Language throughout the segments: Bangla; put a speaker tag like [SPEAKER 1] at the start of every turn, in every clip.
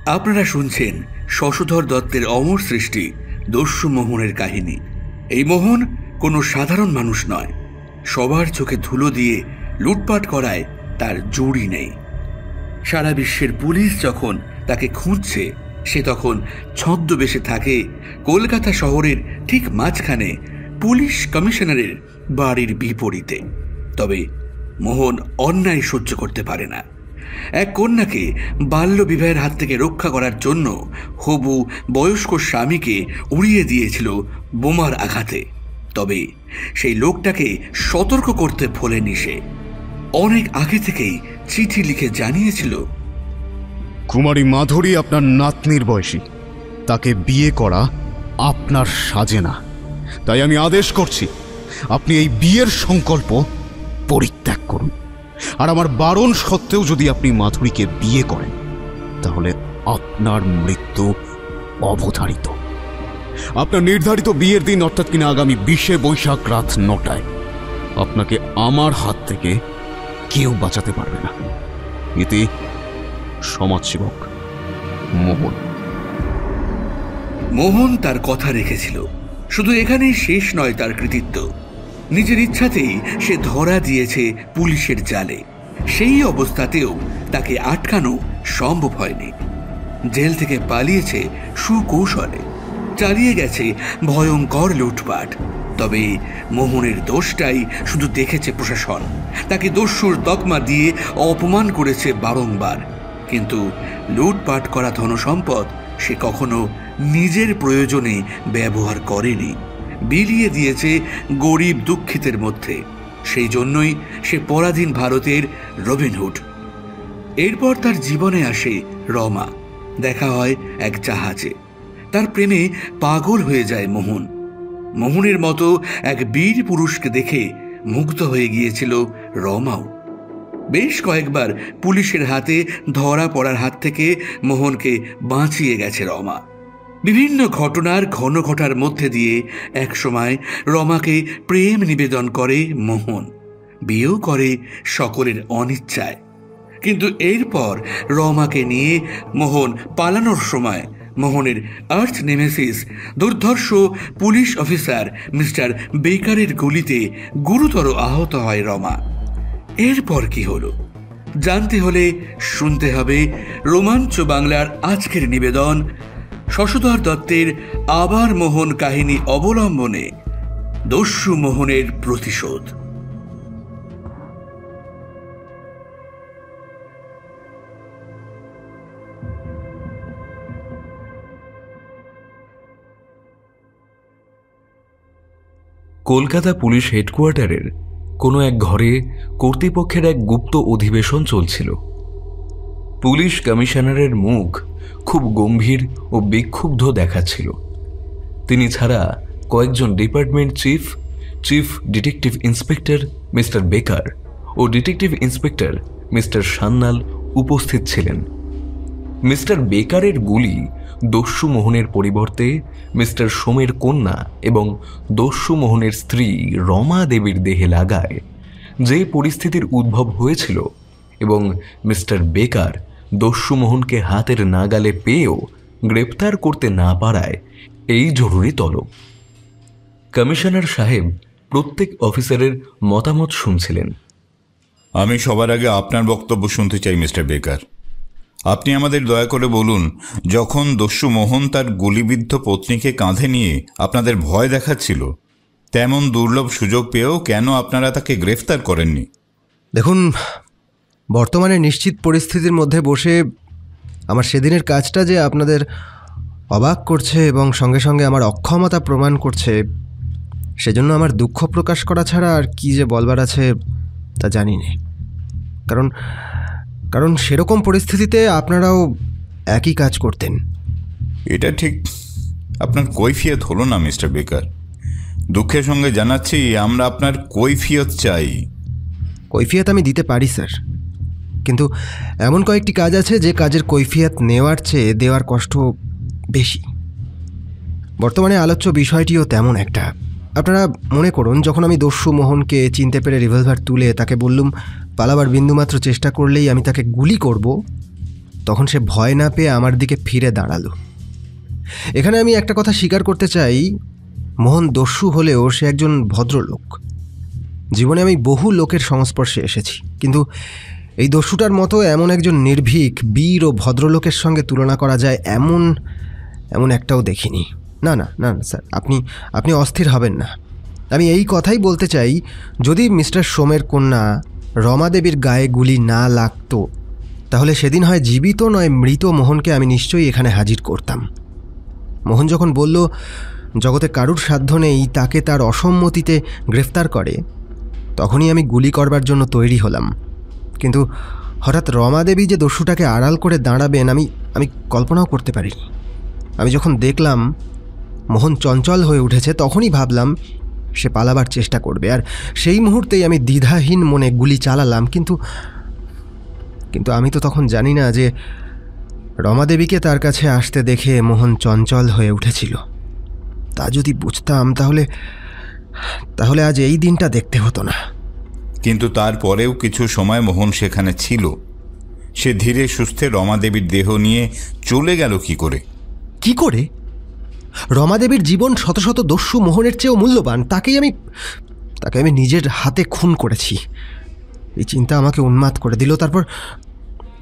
[SPEAKER 1] আপনারা শুনছেন শশধর দত্তের অমর সৃষ্টি দস্যু মোহনের কাহিনী। এই মোহন কোনো সাধারণ মানুষ নয়। সবার চোখে ধুলো দিয়ে লুটপাট করায় তার জুড়ি নেই। সারা বিশ্বের পুলিশ যখন তাকে খুঁজছে, সে তখন ছদ্মবেশে থাকে কলকাতা শহরের ঠিক মাঝখানে পুলিশ কমিশনারের বাড়ির বিপরীতে। তবে মোহন অন্যায় সহ্য করতে পারে না। এক কন্যাকে বাল্য বিবাহের হাত থেকে রক্ষা করার জন্য হবু বয়স্ক স্বামীকে উড়িয়ে দিয়েছিল বোমার আঘাতে। তবে সেই লোকটাকে সতর্ক করতে ভোলেনি সে। অনেক আগে থেকেই চিঠি লিখে জানিয়েছিল,
[SPEAKER 2] কুমারী মাধুরী আপনার নাতনির বয়সী, তাকে বিয়ে করা আপনার সাজে না। তাই আমি আদেশ করছি, আপনি এই বিয়ের সংকল্প পরিত্যাগ করুন। আর আমার বারণ সত্ত্বেও যদি আপনি মাধুরীকে বিয়ে করেন, তাহলে আপনার মৃত্যু অবধারিত। আপনার নির্ধারিত বিয়ের দিন, অর্থাৎ কিনা আগামী 20শে বৈশাখ রাত 9টায়, আপনাকে আমার হাত থেকে কেউ বাঁচাতে পারবে না। এতে সমাজসেবক মোহন।
[SPEAKER 1] মোহন তার কথা রেখেছিল। শুধু এখানেই শেষ নয় তার কৃতিত্ব। নিজের ইচ্ছাতেই সে ধরা দিয়েছে পুলিশের জালে। সেই অবস্থাতেও তাকে আটকানো সম্ভব হয়নি। জেল থেকে পালিয়েছে সুকৌশলে, চালিয়ে গেছে ভয়ঙ্কর লুটপাট। তবে মোহনের দোষটাই শুধু দেখেছে প্রশাসন। তাকে দস্যুর তকমা দিয়ে অপমান করেছে বারংবার। কিন্তু লুটপাট করা ধনসম্পদ সে কখনো নিজের প্রয়োজনে ব্যবহার করেনি, বিলিয়ে দিয়েছে গরিব দুঃখিতের মধ্যে। সেই জন্যই সে পরাধীন ভারতের রবিনহুড। এরপর তার জীবনে আসে রমা। দেখা হয় এক জাহাজে। তার প্রেমে পাগল হয়ে যায় মোহন। মোহনের মতো এক বীর পুরুষকে দেখে মুগ্ধ হয়ে গিয়েছিল রমাও। বেশ কয়েকবার পুলিশের হাতে ধরা পড়ার হাত থেকে মোহনকে বাঁচিয়ে গেছে রমা। বিভিন্ন ঘটনার ঘন ঘটার মধ্যে দিয়ে একসময় রমাকে প্রেম নিবেদন করে মোহন। বিয়েও করে সকলের অনিচ্ছায়। কিন্তু এরপর রমাকে নিয়ে মোহন পালানোর সময় মোহনের আর্চ নেমেসিস দুর্ধর্ষ পুলিশ অফিসার মিস্টার বেকারের গুলিতে গুরুতর আহত হয় রমা। এরপর কি হলো জানতে হলে শুনতে হবে রোমাঞ্চ বাংলার আজকের নিবেদন শশধর দত্তের আবার মোহন কাহিনী অবলম্বনে দস্যু মোহনের প্রতিশোধ।
[SPEAKER 3] কলকাতা পুলিশ হেডকোয়ার্টারের কোনো এক ঘরে কর্তৃপক্ষের এক গুপ্ত অধিবেশন চলছিল। পুলিশ কমিশনারের মুখ খুব গম্ভীর ও বিক্ষুব্ধ দেখাচ্ছিল। তিনি ছাড়া কয়েকজন department chief, chief detective inspector mister বেকার ও ডিটেকটিভ ইন্সপেক্টর মিস্টার সান্যাল উপস্থিত ছিলেন। মিস্টার বেকারের গুলি দস্যু মোহনের পরিবর্তে মিস্টার সোমের কন্যা এবং দস্যু মোহনের স্ত্রী রমা দেবীর দেহে লাগায় যে পরিস্থিতির উদ্ভব হয়েছিল, এবং মিস্টার বেকার দস্যু মোহনকে হাতের নাগালে পেয়েও গ্রেপ্তার করতে না পারায় এই জরুরি তলব। কমিশনার সাহেব প্রত্যেক অফিসারের মতামত শুনছিলেন।
[SPEAKER 4] আমি সবার আগে আপনার বক্তব্য শুনতে চাই মিস্টার বেকার। আপনি আমাদের দয়া করে বলুন, যখন দস্যু মোহন তার গুলিবিদ্ধ পত্নীকে কাঁধে নিয়ে আপনাদের ভয় দেখাচ্ছিল, তেমন দুর্লভ সুযোগ পেয়েও কেন আপনারা তাকে গ্রেফতার করেননি?
[SPEAKER 5] দেখুন, বর্তমানে নিশ্চিত পরিস্থিতির মধ্যে বসে আমার সেদিনের কাজটা যে আপনাদের অবাক করছে এবং সঙ্গে সঙ্গে আমার অক্ষমতা প্রমাণ করছে, সেজন্য আমার দুঃখ প্রকাশ করা ছাড়া আর কি যে বলবার আছে তা জানি না। কারণ সেরকম পরিস্থিতিতে আপনারাও একই কাজ করতেন।
[SPEAKER 4] এটা ঠিক আপনার কৈফিয়ত হলো না মিস্টার বেকার। দুঃখের সঙ্গে জানাচ্ছি, আমরা আপনার কৈফিয়ত চাই।
[SPEAKER 5] কৈফিয়ত আমি দিতে পারি স্যার, কিন্তু এমন কয়েকটি কাজ আছে যে কাজের কৈফিয়ত নেওয়ার চেয়ে দেওয়ার কষ্ট বেশি। বর্তমানে আলোচ্য বিষয়টিও তেমন একটা। আপনারা মনে করুন, যখন আমি দস্যু মোহনকে চিনতে পেরে রিভলভার তুলে তাকে বললুম পালাবার বিন্দুমাত্র চেষ্টা করলেই আমি তাকে গুলি করব, তখন সে ভয় না পেয়ে আমার দিকে ফিরে দাঁড়ালো। এখানে আমি একটা কথা স্বীকার করতে চাই, মোহন দস্যু হলেও সে একজন ভদ্রলোক। জীবনে আমি বহু লোকের সংস্পর্শে এসেছি, কিন্তু এই দস্যুটার মতো এমন একজন নির্ভীক বীর ও ভদ্রলোকের সঙ্গে তুলনা করা যায় এমন একটাও দেখিনি। না না না স্যার, আপনি অস্থির হবেন না। আমি এই কথাই বলতে চাই, যদি মিস্টার সোমের কন্যা রমা দেবীর গায়ে গুলি না লাগতো, তাহলে সেদিন হয় জীবিত নয় মৃত মোহনকে আমি নিশ্চয়ই এখানে হাজির করতাম। মোহন যখন বলল জগতে কারুর সাধ্য নেই তাকে তার অসম্মতিতে গ্রেফতার করে, তখনই আমি গুলি করবার জন্য তৈরি হলাম। কিন্তু হঠাৎ রমা দেবী যে দস্যুটাকে আড়াল করে দাঁড়াবেন আমি কল্পনাও করতে পারিনি। আমি যখন দেখলাম মোহন চঞ্চল হয়ে উঠেছে, তখনই ভাবলাম সে পালাবার চেষ্টা করবে, আর সেই মুহূর্তেই আমি দ্বিধাহীন মনে গুলি চালালাম। কিন্তু আমি তো তখন জানি না যে রমাদেবীকে তার কাছে আসতে দেখে মোহন চঞ্চল হয়ে উঠেছিল। তা যদি বুঝতাম তাহলে আজ এই দিনটা দেখতে হতো না।
[SPEAKER 4] কিন্তু তারপরেও কিছু সময় মোহন সেখানে ছিল। সে ধীরে সুস্থে রমাদেবীর দেহ নিয়ে চলে গেল কি করে?
[SPEAKER 5] কি করে? রমাদেবীর জীবন শত শত দস্যু মোহনের চেয়েও মূল্যবান। তাকে আমি নিজের হাতে খুন করেছি। এই চিন্তা আমাকে উন্মাদ করে দিল। তারপর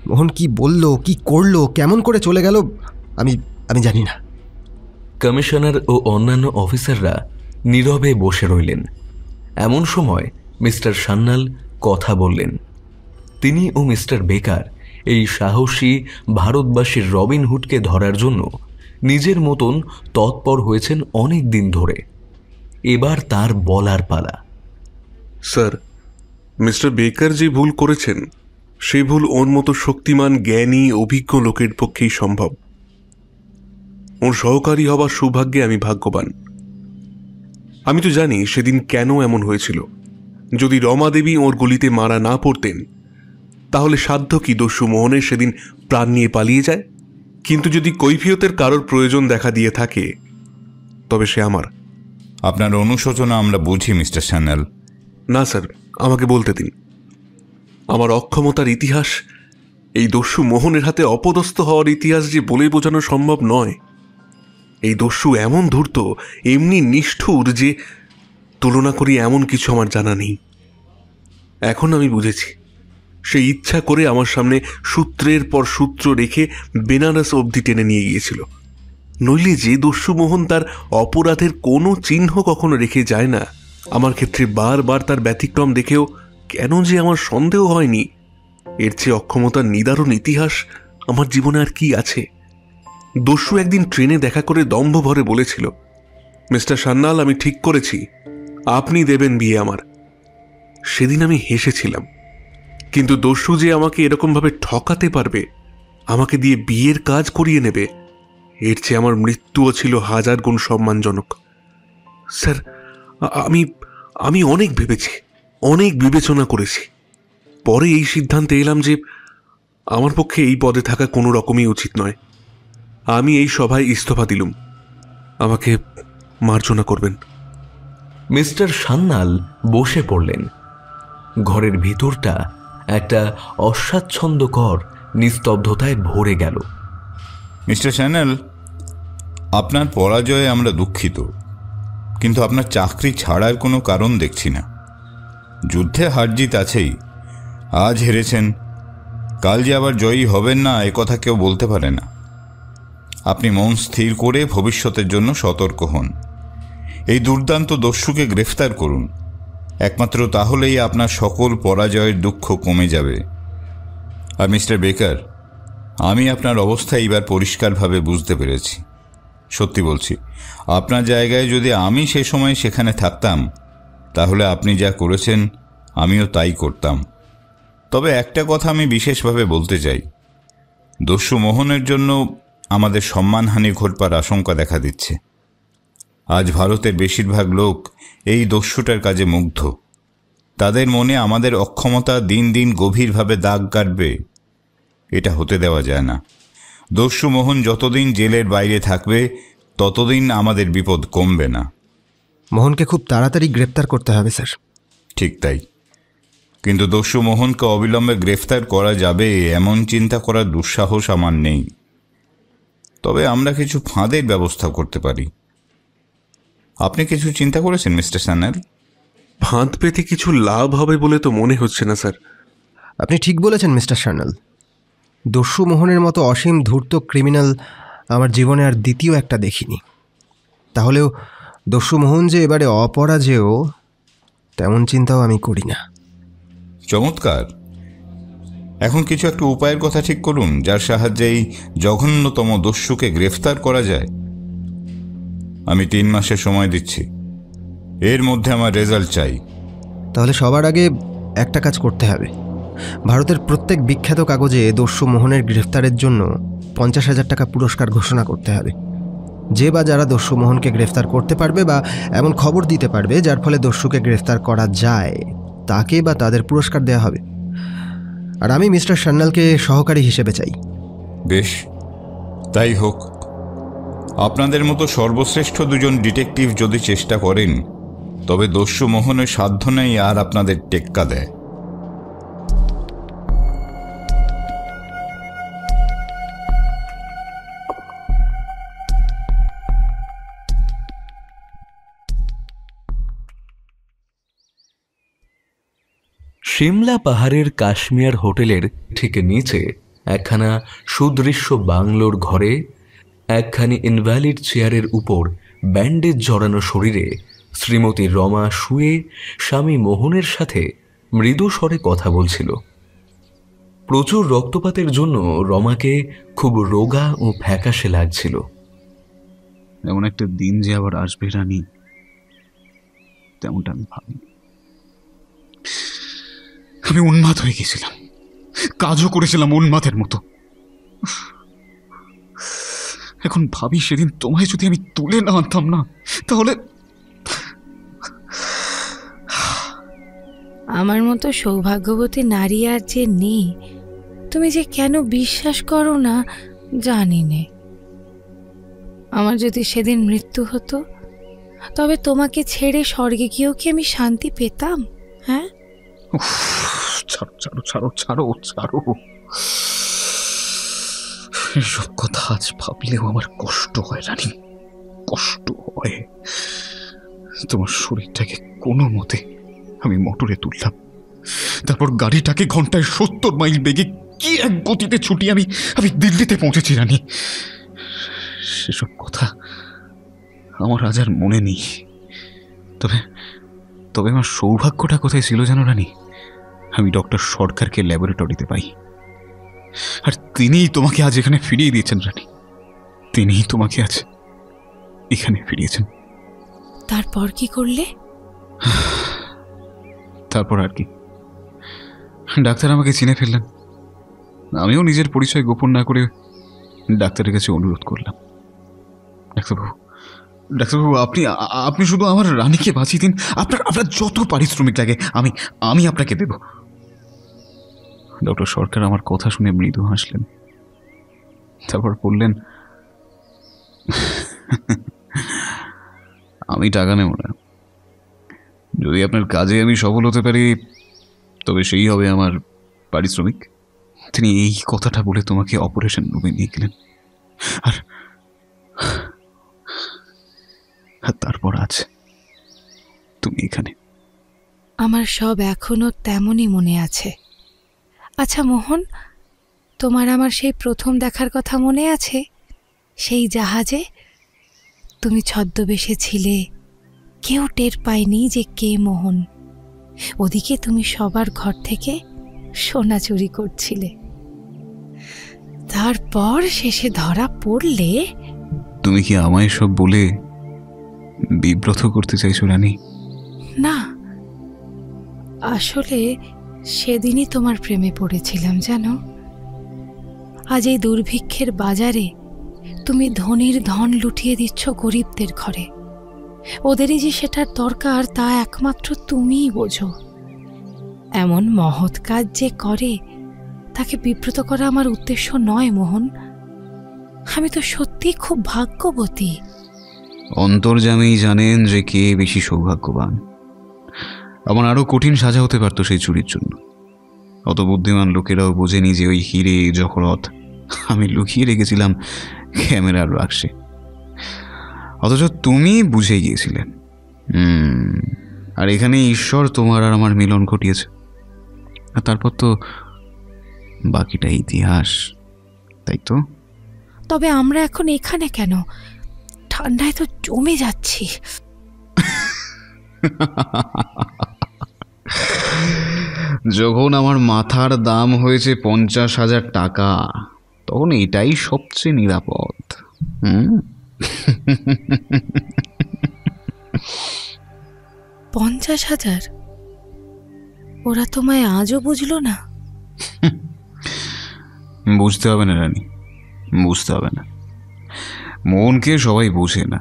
[SPEAKER 5] মোহন কি বলল, কি করলো, কেমন করে চলে গেল, আমি জানি না।
[SPEAKER 3] কমিশনার ও অন্যান্য অফিসাররা নীরবে বসে রইলেন। এমন সময় মিস্টার সান্যাল কথা বললেন। তিনি ও মিস্টার বেকার এই সাহসী ভারতবাসীর রবিনহুডকে ধরার জন্য নিজের মতন তৎপর হয়েছেন অনেক দিন ধরে। এবার তার বলার পালা।
[SPEAKER 6] স্যার, মিস্টার বেকার যে ভুল করেছেন সেই ভুল ওর মতো শক্তিমান, জ্ঞানী, অভিজ্ঞ লোকের পক্ষেই সম্ভব। ওর সহকারী হবার সৌভাগ্যে আমি ভাগ্যবান। আমি তো জানি সেদিন কেন এমন হয়েছিল। যদি রমা দেবী ওর গুলিতে মারা না পড়তেন, তাহলে সাধ্য কি দস্যু মোহনের সেদিন প্রাণ নিয়ে পালিয়ে যায়? কিন্তু যদি কৈফিয়তের কারোর প্রয়োজন দেখা দিয়ে থাকে, তবে সে আমার।
[SPEAKER 4] আপনার অনুশোচনা আমরা বুঝি মিস্টার সান্যাল।
[SPEAKER 6] না স্যার, আমাকে বলতে দিন। আমার অক্ষমতার ইতিহাস, এই দস্যু মোহনের হাতে অপদস্থ হওয়ার ইতিহাস যে বলে বোঝানো সম্ভব নয়। এই দস্যু এমন ধূর্ত, এমনি নিষ্ঠুর যে তুলনা করি এমন কিছু আমার জানা নেই। এখন আমি বুঝেছি, সে ইচ্ছা করে আমার সামনে সূত্রের পর সূত্র রেখে বেনারস অবধি টেনে নিয়ে গিয়েছিল। নইলে যে দস্যু মোহন তার অপরাধের কোনো চিহ্ন কখনো রেখে যায় না, আমার ক্ষেত্রে বারবার তার ব্যতিক্রম দেখেও কেন যে আমার সন্দেহ হয়নি, এর চেয়ে অক্ষমতার নিদারুণ ইতিহাস আমার জীবনে আর কি আছে? দস্যু একদিন ট্রেনে দেখা করে দম্ভ ভরে বলেছিল, মিস্টার সান্যাল, আমি ঠিক করেছি, আপনি দেবেন বিয়ে আমার। সেদিন আমি হেসেছিলাম। কিন্তু দস্যু যে আমাকে এরকমভাবে ঠকাতে পারবে, আমাকে দিয়ে বিয়ের কাজ করিয়ে নেবে, এর চেয়ে আমার মৃত্যুও ছিল হাজার গুণ সম্মানজনক। স্যার, আমি অনেক ভেবেছি, অনেক বিবেচনা করেছি। পরে এই সিদ্ধান্তে এলাম যে আমার পক্ষে এই পদে থাকা কোনো রকমই উচিত নয়। আমি এই সভায় ইস্তফা দিলুম। আমাকে মার্জনা করবেন।
[SPEAKER 3] মিস্টার সান্যাল বসে পড়লেন। ঘরের ভিতরটা একটা অস্বাচ্ছন্দ্যকর নিস্তব্ধতায় ভরে গেল।
[SPEAKER 4] মিস্টার সান্যাল, আপনার পরাজয়ে আমরা দুঃখিত, কিন্তু আপনার চাকরি ছাড়ার কোনো কারণ দেখছি না। যুদ্ধে হারজিত আছেই। আজ হেরেছেন, কাল যে আবার জয়ী হবেন না এ কথা কেউ বলতে পারে না। আপনি মন স্থির করে ভবিষ্যতের জন্য সতর্ক হন। এই দুর্দান্ত দস্যুকে গ্রেফতার করুন। একমাত্র তাহলেই আপনার সকল পরাজয়ের দুঃখ কমে যাবে। আর মিস্টার বেকার, আমি আপনার অবস্থা এবার পরিষ্কারভাবে বুঝতে পেরেছি। সত্যি বলছি, আপনার জায়গায় যদি আমি সে সময় সেখানে থাকতাম, তাহলে আপনি যা করেছেন আমিও তাই করতাম। তবে একটা কথা আমি বিশেষভাবে বলতে চাই, দস্যু মোহনের জন্য আমাদের সম্মানহানি ঘটবার আশঙ্কা দেখা দিচ্ছে। আজ ভারতের বেশিরভাগ লোক এই দস্যুটার কাজে মুগ্ধ। তাদের মনে আমাদের অক্ষমতা দিন দিন গভীরভাবে দাগ কাটবে। এটা হতে দেওয়া যায় না। দস্যু মোহন যতদিন জেলের বাইরে থাকবে, ততদিন আমাদের বিপদ কমবে না।
[SPEAKER 5] মোহনকে খুব তাড়াতাড়ি গ্রেপ্তার করতে হবে স্যার।
[SPEAKER 4] ঠিক তাই। কিন্তু দস্যু মোহনকে অবিলম্বে গ্রেফতার করা যাবে এমন চিন্তা করার দুঃসাহস আমার নেই। তবে আমরা কিছু ফাঁদের ব্যবস্থা করতে পারি। আপনি কিছু চিন্তা করেছেন মিস্টার সান্যাল?
[SPEAKER 6] ফাঁদ পেতে কিছু লাভ হবে বলে তো মনে হচ্ছে না স্যার।
[SPEAKER 5] আপনি ঠিক বলেছেন মিস্টার সান্যাল। দস্যু মোহনের মতো অসীম ধূর্ত ক্রিমিনাল আমার জীবনে আর দ্বিতীয় একটা দেখিনি। তাহলেও দস্যু মোহন যে এবারে অপরাজেয় তেমন চিন্তাও আমি করি না।
[SPEAKER 4] চমৎকার। এখন কিছু একটা উপায়ের কথা ঠিক করুন যার সাহায্যে এই জঘন্যতম দস্যুকে গ্রেফতার করা যায়। আমি 3 মাসের সময় দিচ্ছি, এর মধ্যে আমার রেজাল্ট চাই।
[SPEAKER 5] তাহলে সবার আগে একটা কাজ করতে হবে। ভারতের প্রত্যেক বিখ্যাত কাগজে দস্যু মোহনের গ্রেফতারের জন্য 50,000 টাকা পুরস্কার ঘোষণা করতে হবে। যে বা যারা দস্যু মোহনকে গ্রেফতার করতে পারবে বা এমন খবর দিতে পারবে যার ফলে দস্যুকে গ্রেফতার করা যায়, তাকে বা তাদের পুরস্কার দেওয়া হবে। আর আমি মিস্টার সান্যালকে সহকারী হিসেবে চাই।
[SPEAKER 4] বেশ, তাই হোক। আপনাদের মতো সর্বশ্রেষ্ঠ 2জন ডিটেকটিভ যদি চেষ্টা করেন, তবে দস্যু মোহনের সাধ্য নেই আর আপনাদের টেক্কা দেয়।
[SPEAKER 3] সিমলা পাহাড়ের কাশ্মীর হোটেলের ঠিক নিচে একখানা সুদৃশ্য বাংলোর ঘরে একখানি ইনভ্যালিড চেয়ারের উপর ব্যান্ডেজ জড়ানো শরীরে শ্রীমতী রমা শুয়ে স্বামী মোহনের সাথে মৃদু স্বরে কথা বলছিল। প্রচুর রক্তপাতের জন্য রমাকে খুব রোগা ও ফ্যাকাশে লাগছিল।
[SPEAKER 2] এমন একটা দিন যে আবার আসবে রানী, তেমনটা আমি ভাবিনি। আমি উন্মাদ হয়ে গেছিলাম, কাজও করেছিলাম উন্মাদের মতো। এখন ভাবি সেদিন তোমায় যদি আমি তুলে না আনতাম না, তাহলে
[SPEAKER 7] আমার মতো সৌভাগ্যবতী নারী আর যে নেই, তুমি যে কেন বিশ্বাস করো না জানি নে। আমার যদি সেদিন মৃত্যু হতো, তবে তোমাকে ছেড়ে স্বর্গে গিয়েও কি আমি শান্তি পেতাম? হ্যাঁ,
[SPEAKER 2] ছাড়ো ছাড়ো ছাড়ো ছাড়ো ছাড়ো। এসব কথা আজ ভাবলেও আমার কষ্ট হয় রানী, কষ্ট হয়। তোমার শরীরটাকে কোনো মতে আমি মোটরে তুললাম, তারপর গাড়িটাকে ঘন্টায় 70 মাইল বেগে কি এক গতিতে ছুটিয়ে আমি দিল্লিতে পৌঁছেছি রানী। সেসব কথা আমার আজ আর মনে নেই। তবে আমার সৌভাগ্যটা কোথায় ছিল জানো রানী? আমি ডক্টর সরকারকে ল্যাবরেটরিতে পাই, আর তিনিই তোমাকে আজ এখানে ফিরিয়ে দিয়েছেন রানী। তিনিই তোমাকে আজ এখানে ফিরিয়েছেন।
[SPEAKER 7] তারপর কি করলে?
[SPEAKER 2] তারপর আর কি, ডাক্তার আমাকে চিনে ফেললেন। আমিও নিজের পরিচয় গোপন না করে ডাক্তারের কাছে অনুরোধ করলাম, ডাক্তারবাবু আপনি শুধু আমার রানীকে বাঁচিয়ে দিন, আপনার যত পারিশ্রমিক লাগে আমি আপনাকে দেব। ডক্টর সরকার আমার কথা শুনে মৃদু হাসলেন, তারপর বললেন, আমি টাকা নেব না। যদি আপনার কাজে আমি সফল হতে পারি, তবে সেই হবে আমার পারিশ্রমিক। তিনি এই কথাটা বলে তোমাকে অপারেশন রুমে নিয়ে গেলেন। আর তারপর আজ তুমি এখানে।
[SPEAKER 7] আমার সব এখনো তেমনই মনে আছে। আচ্ছা মোহন, তোমার আমার সেই প্রথম দেখার কথা মনে আছে? সেই জাহাজে তুমি ছদ্মবেশে ছিলে, কেউ টের পায়নি যে কে মোহন। ওদিকে তুমি সবার ঘর থেকে সোনা চুরি করছিলে, তারপর শেষে ধরা পড়লে।
[SPEAKER 2] তুমি কি আমায় সব বলে বিব্রত করতে চাইছো রানী?
[SPEAKER 7] না, আসলে সেদিনই তোমার প্রেমে পড়েছিলাম জানো। আজ এই দুর্ভিক্ষের বাজারে তুমি ধনীর ধন লুটিয়ে দিচ্ছ গরিবদের ঘরে। ওদেরই যে সেটার দরকার তা একমাত্র তুমিই বোঝো। এমন মহৎ কাজ যে করে তাকে বিব্রত করা আমার উদ্দেশ্য নয় মোহন। আমি তো সত্যি খুব ভাগ্যবতী।
[SPEAKER 2] অন্তর্যামী জানেন যে কে বেশি সৌভাগ্যবান। আমার আরো কঠিন সাজা হতে পারতো সেই চুরির জন্য। অত বুদ্ধিমান লোকেরাও বোঝেনি যে ওই হিরে জহরত আমি লুকিয়ে রেখেছিলাম ক্যামেরার বাক্সে, অথচ তুমি বুঝে গিয়েছিলে। আর এখানে ঈশ্বর তোমার আর আমার মিলন ঘটিয়েছে, আর তারপর তো বাকিটা ইতিহাস, তাই তো?
[SPEAKER 7] তবে আমরা এখন এখানে কেন? ঠান্ডায় তো জমে যাচ্ছি।
[SPEAKER 2] যখন আমার মাথার দাম হয়েছে 50,000 টাকা, তখন এটাই সবচেয়ে নিরাপদ।
[SPEAKER 7] 50,000? ওরা তোমায় আজও বুঝলো না?
[SPEAKER 2] বুঝতে হবে না রানী, বুঝতে হবে না। মনকে সবাই বোঝে না,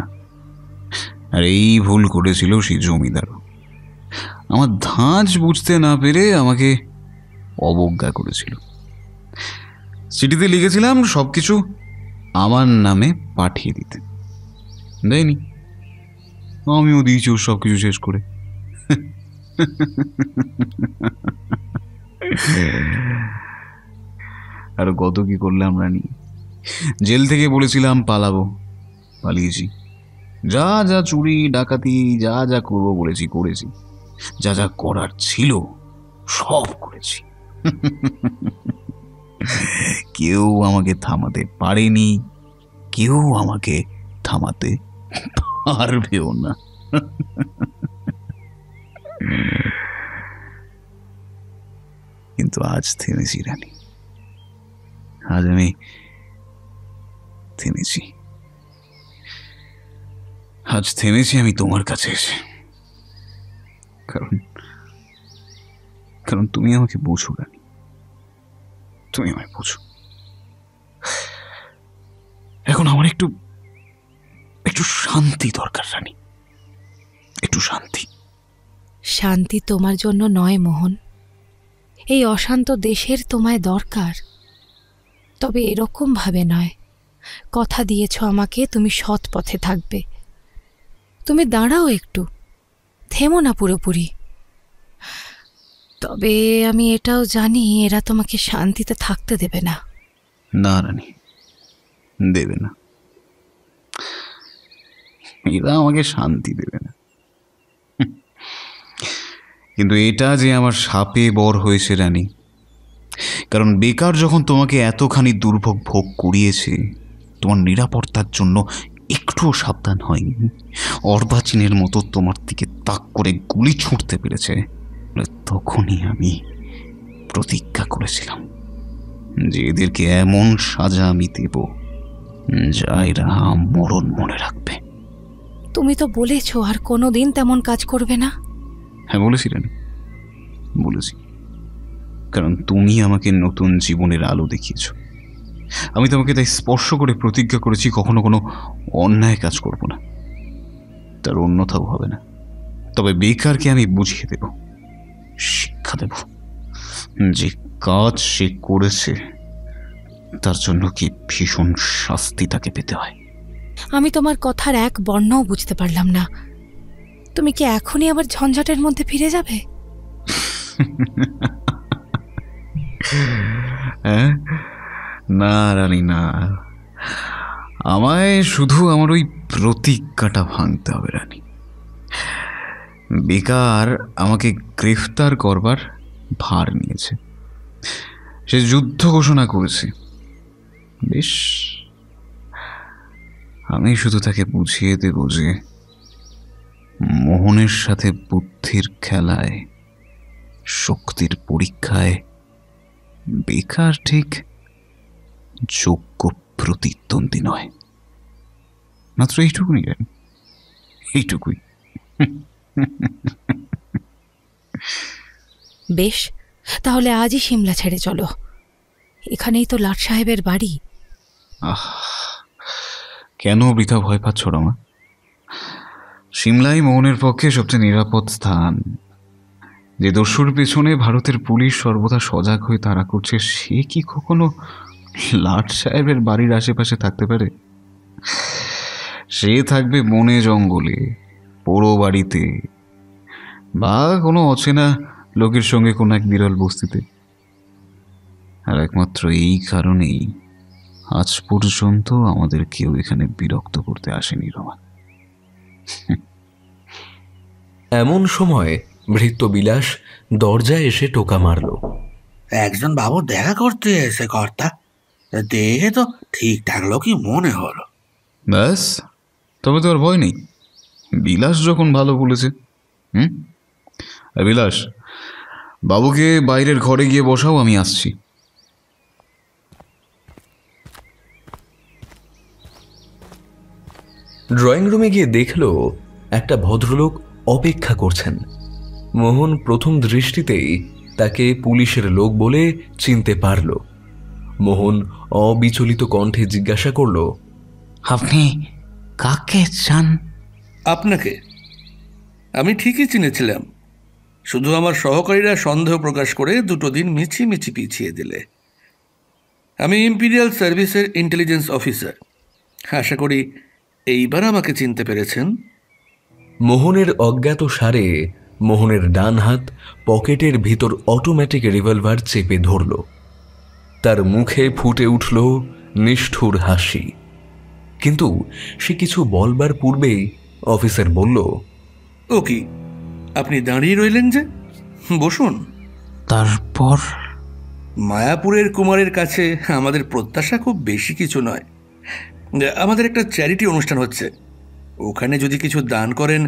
[SPEAKER 2] আর এই ভুল করেছিল সেই জমিদারও। আমার ধাঁচ বুঝতে না পেরে আমাকে অবজ্ঞা করেছিল। চিঠিতে লিখেছিলাম সবকিছু আমার নামে পাঠিয়ে দিতে, দেয়নি। আমিও দিয়েছি ওর সবকিছু শেষ করে। আর কত কি করলাম রানী। জেল থেকে বলেছিলাম পালাবো, পালিয়েছি। যা যা চুরি ডাকাতি যা যা করবো বলেছি করেছি, যা যা করার ছিল সব করেছি। কেউ আমাকে থামাতে পারেনি, কেউ আমাকে থামাতে পারবেও না। কিন্তু আজ থেমেছি রানী, আজ আমি থেমেছি। আজ থেমেছি আমি তোমার কাছে এসে, কারণ তুমি আমাকে বোঝো রানী, তুমি আমায় বোঝো। এখন আমার একটু শান্তি দরকার রানী, একটু শান্তি।
[SPEAKER 7] শান্তি তোমার জন্য নয় মোহন, এই অশান্ত দেশের তোমায় দরকার। তবে এরকম ভাবে নয়। কথা দিয়েছ আমাকে তুমি সৎ পথে থাকবে। তুমি দাঁড়াও একটু, থেমো না পুরোপুরি। তবে আমি এটাও জানি এরা তোমাকে শান্তিতে থাকতে দেবে না।
[SPEAKER 2] না রানী, দেবে না। এরা আমাকে শান্তি দেবে না। কিন্তু এটা যে আমার শাপে বর হয়েছে রানী, কারণ বেকার যখন তোমাকে এতখানি দুর্ভোগ ভোগ করিয়েছে, তোমার নিরাপত্তার জন্য একটুও সাবধান হয়নি, অর্বাচীনের মতো তোমার দিকে তাক করে গুলি ছুঁড়তে পেরেছে, তখনই আমি প্রতিজ্ঞা করেছিলাম যে এদেরকে এমন সাজা আমি দেব যা এরা মরণ মনে রাখবে।
[SPEAKER 7] তুমি তো বলেছ আর কোনোদিন তেমন কাজ করবে না।
[SPEAKER 2] হ্যাঁ বলেছি রানী, বলেছি। কারণ তুমি আমাকে নতুন জীবনের আলো দেখিয়েছ। আমি তোমাকে তাই স্পর্শ করে প্রতিজ্ঞা করেছি কখনো কোনো অন্যায় কাজ করব না, তার অন্যথাও হবে না। তবে বেকারকে আমি বুঝিয়ে দেব, শিক্ষা দেব যে কাজ সে করেছে তার জন্য কি ভীষণ শাস্তি তাকে পেতে হয়।
[SPEAKER 7] আমি তোমার কথার এক বর্ণও বুঝতে পারলাম না। তুমি কি এখনই আবার ঝঞ্ঝাটের মধ্যে ফিরে যাবে?
[SPEAKER 2] না রানী না, আমায় শুধু আমার ওই প্রতিজ্ঞাটা ভাঙতে হবে রানী। বেকার আমাকে গ্রেফতার করবার ভার নিয়েছে, সে যুদ্ধ ঘোষণা করেছে। বেশ, আমি শুধু তাকে বুঝিয়ে দেব যে মোহনের সাথে বুদ্ধির খেলায়, শক্তির পরীক্ষায় বেকার ঠিক যোগ্য প্রতিদ্বন্দ্বী নয়। মাত্র এইটুকুনি, এইটুকুই।
[SPEAKER 7] বেশ, তাহলে আজই সিমলা ছেড়ে চলো। এখানেই তো লাট সাহেবের বাড়ি।
[SPEAKER 2] কেন বৃথা ভয় পাচ্ছ রমা? সিমলাই মোহনের পক্ষে সবচেয়ে নিরাপদ স্থান। যে দস্যুর পেছনে ভারতের পুলিশ সর্বদা সজাগ হয়ে তাড়া করছে, সে কি কখনো লাট সাহেবের বাড়ির আশেপাশে থাকতে পারে? সে থাকবে বনে জঙ্গলে, পোড়ো বাড়িতে, বা কোনো অচেনা লোকের সঙ্গে কোনো এক বিরল বস্তিতে। আর একমাত্র এই কারণেই আজ পর্যন্ত আমাদের কেউ এখানে বিরক্ত করতে আসেনি রোমান।
[SPEAKER 3] এমন সময় ভৃত্য বিলাস দরজায় এসে টোকা মারল।
[SPEAKER 1] একজন বাবু দেখা করতে এসে কর্তা, দেখে তো ঠিকঠাক লোকই মনে হলো।
[SPEAKER 2] ব্যাস, তবে তো আর ভয় নেই, বিলাস যখন ভালো বলেছে। বিলাস, বাবুকে বাইরের ঘরে গিয়ে বসাও, আমি আসছি।
[SPEAKER 3] ড্রয়িং রুমে গিয়ে দেখল একটা ভদ্রলোক অপেক্ষা করছেন। মোহন প্রথম দৃষ্টিতেই তাকে পুলিশের লোক বলে চিনতে পারল। মোহন অবিচলিত কণ্ঠে জিজ্ঞাসা করল,
[SPEAKER 2] আপনি কাকে চান?
[SPEAKER 1] আপনাকে। আমি ঠিকই চিনেছিলাম, শুধু আমার সহকারীরা সন্দেহ প্রকাশ করে 2 দিন মিছিমিছি পিছিয়ে দিলে। আমি ইম্পিরিয়াল সার্ভিসের ইন্টেলিজেন্স অফিসার। আশা করি এইবার আমাকে চিনতে পেরেছেন।
[SPEAKER 3] মোহনের অজ্ঞাত সারে মোহনের ডান হাত পকেটের ভিতর অটোমেটিক রিভলভার চেপে ধরল। তার মুখে ফুটে উঠল নিষ্ঠুর হাসি। কিন্তু সে কিছু বলবার পূর্বেই অফিসার বলল,
[SPEAKER 1] ও কি, আপনি দাঁড়িয়ে রইলেন যে? বসুন।
[SPEAKER 2] তারপর?
[SPEAKER 1] মায়াপুরের কুমারের কাছে আমাদের প্রত্যাশা খুব বেশি কিছু নয়। আমাদের একটা চ্যারিটি অনুষ্ঠান হচ্ছে, ওখানে যদি কিছু দান করেন।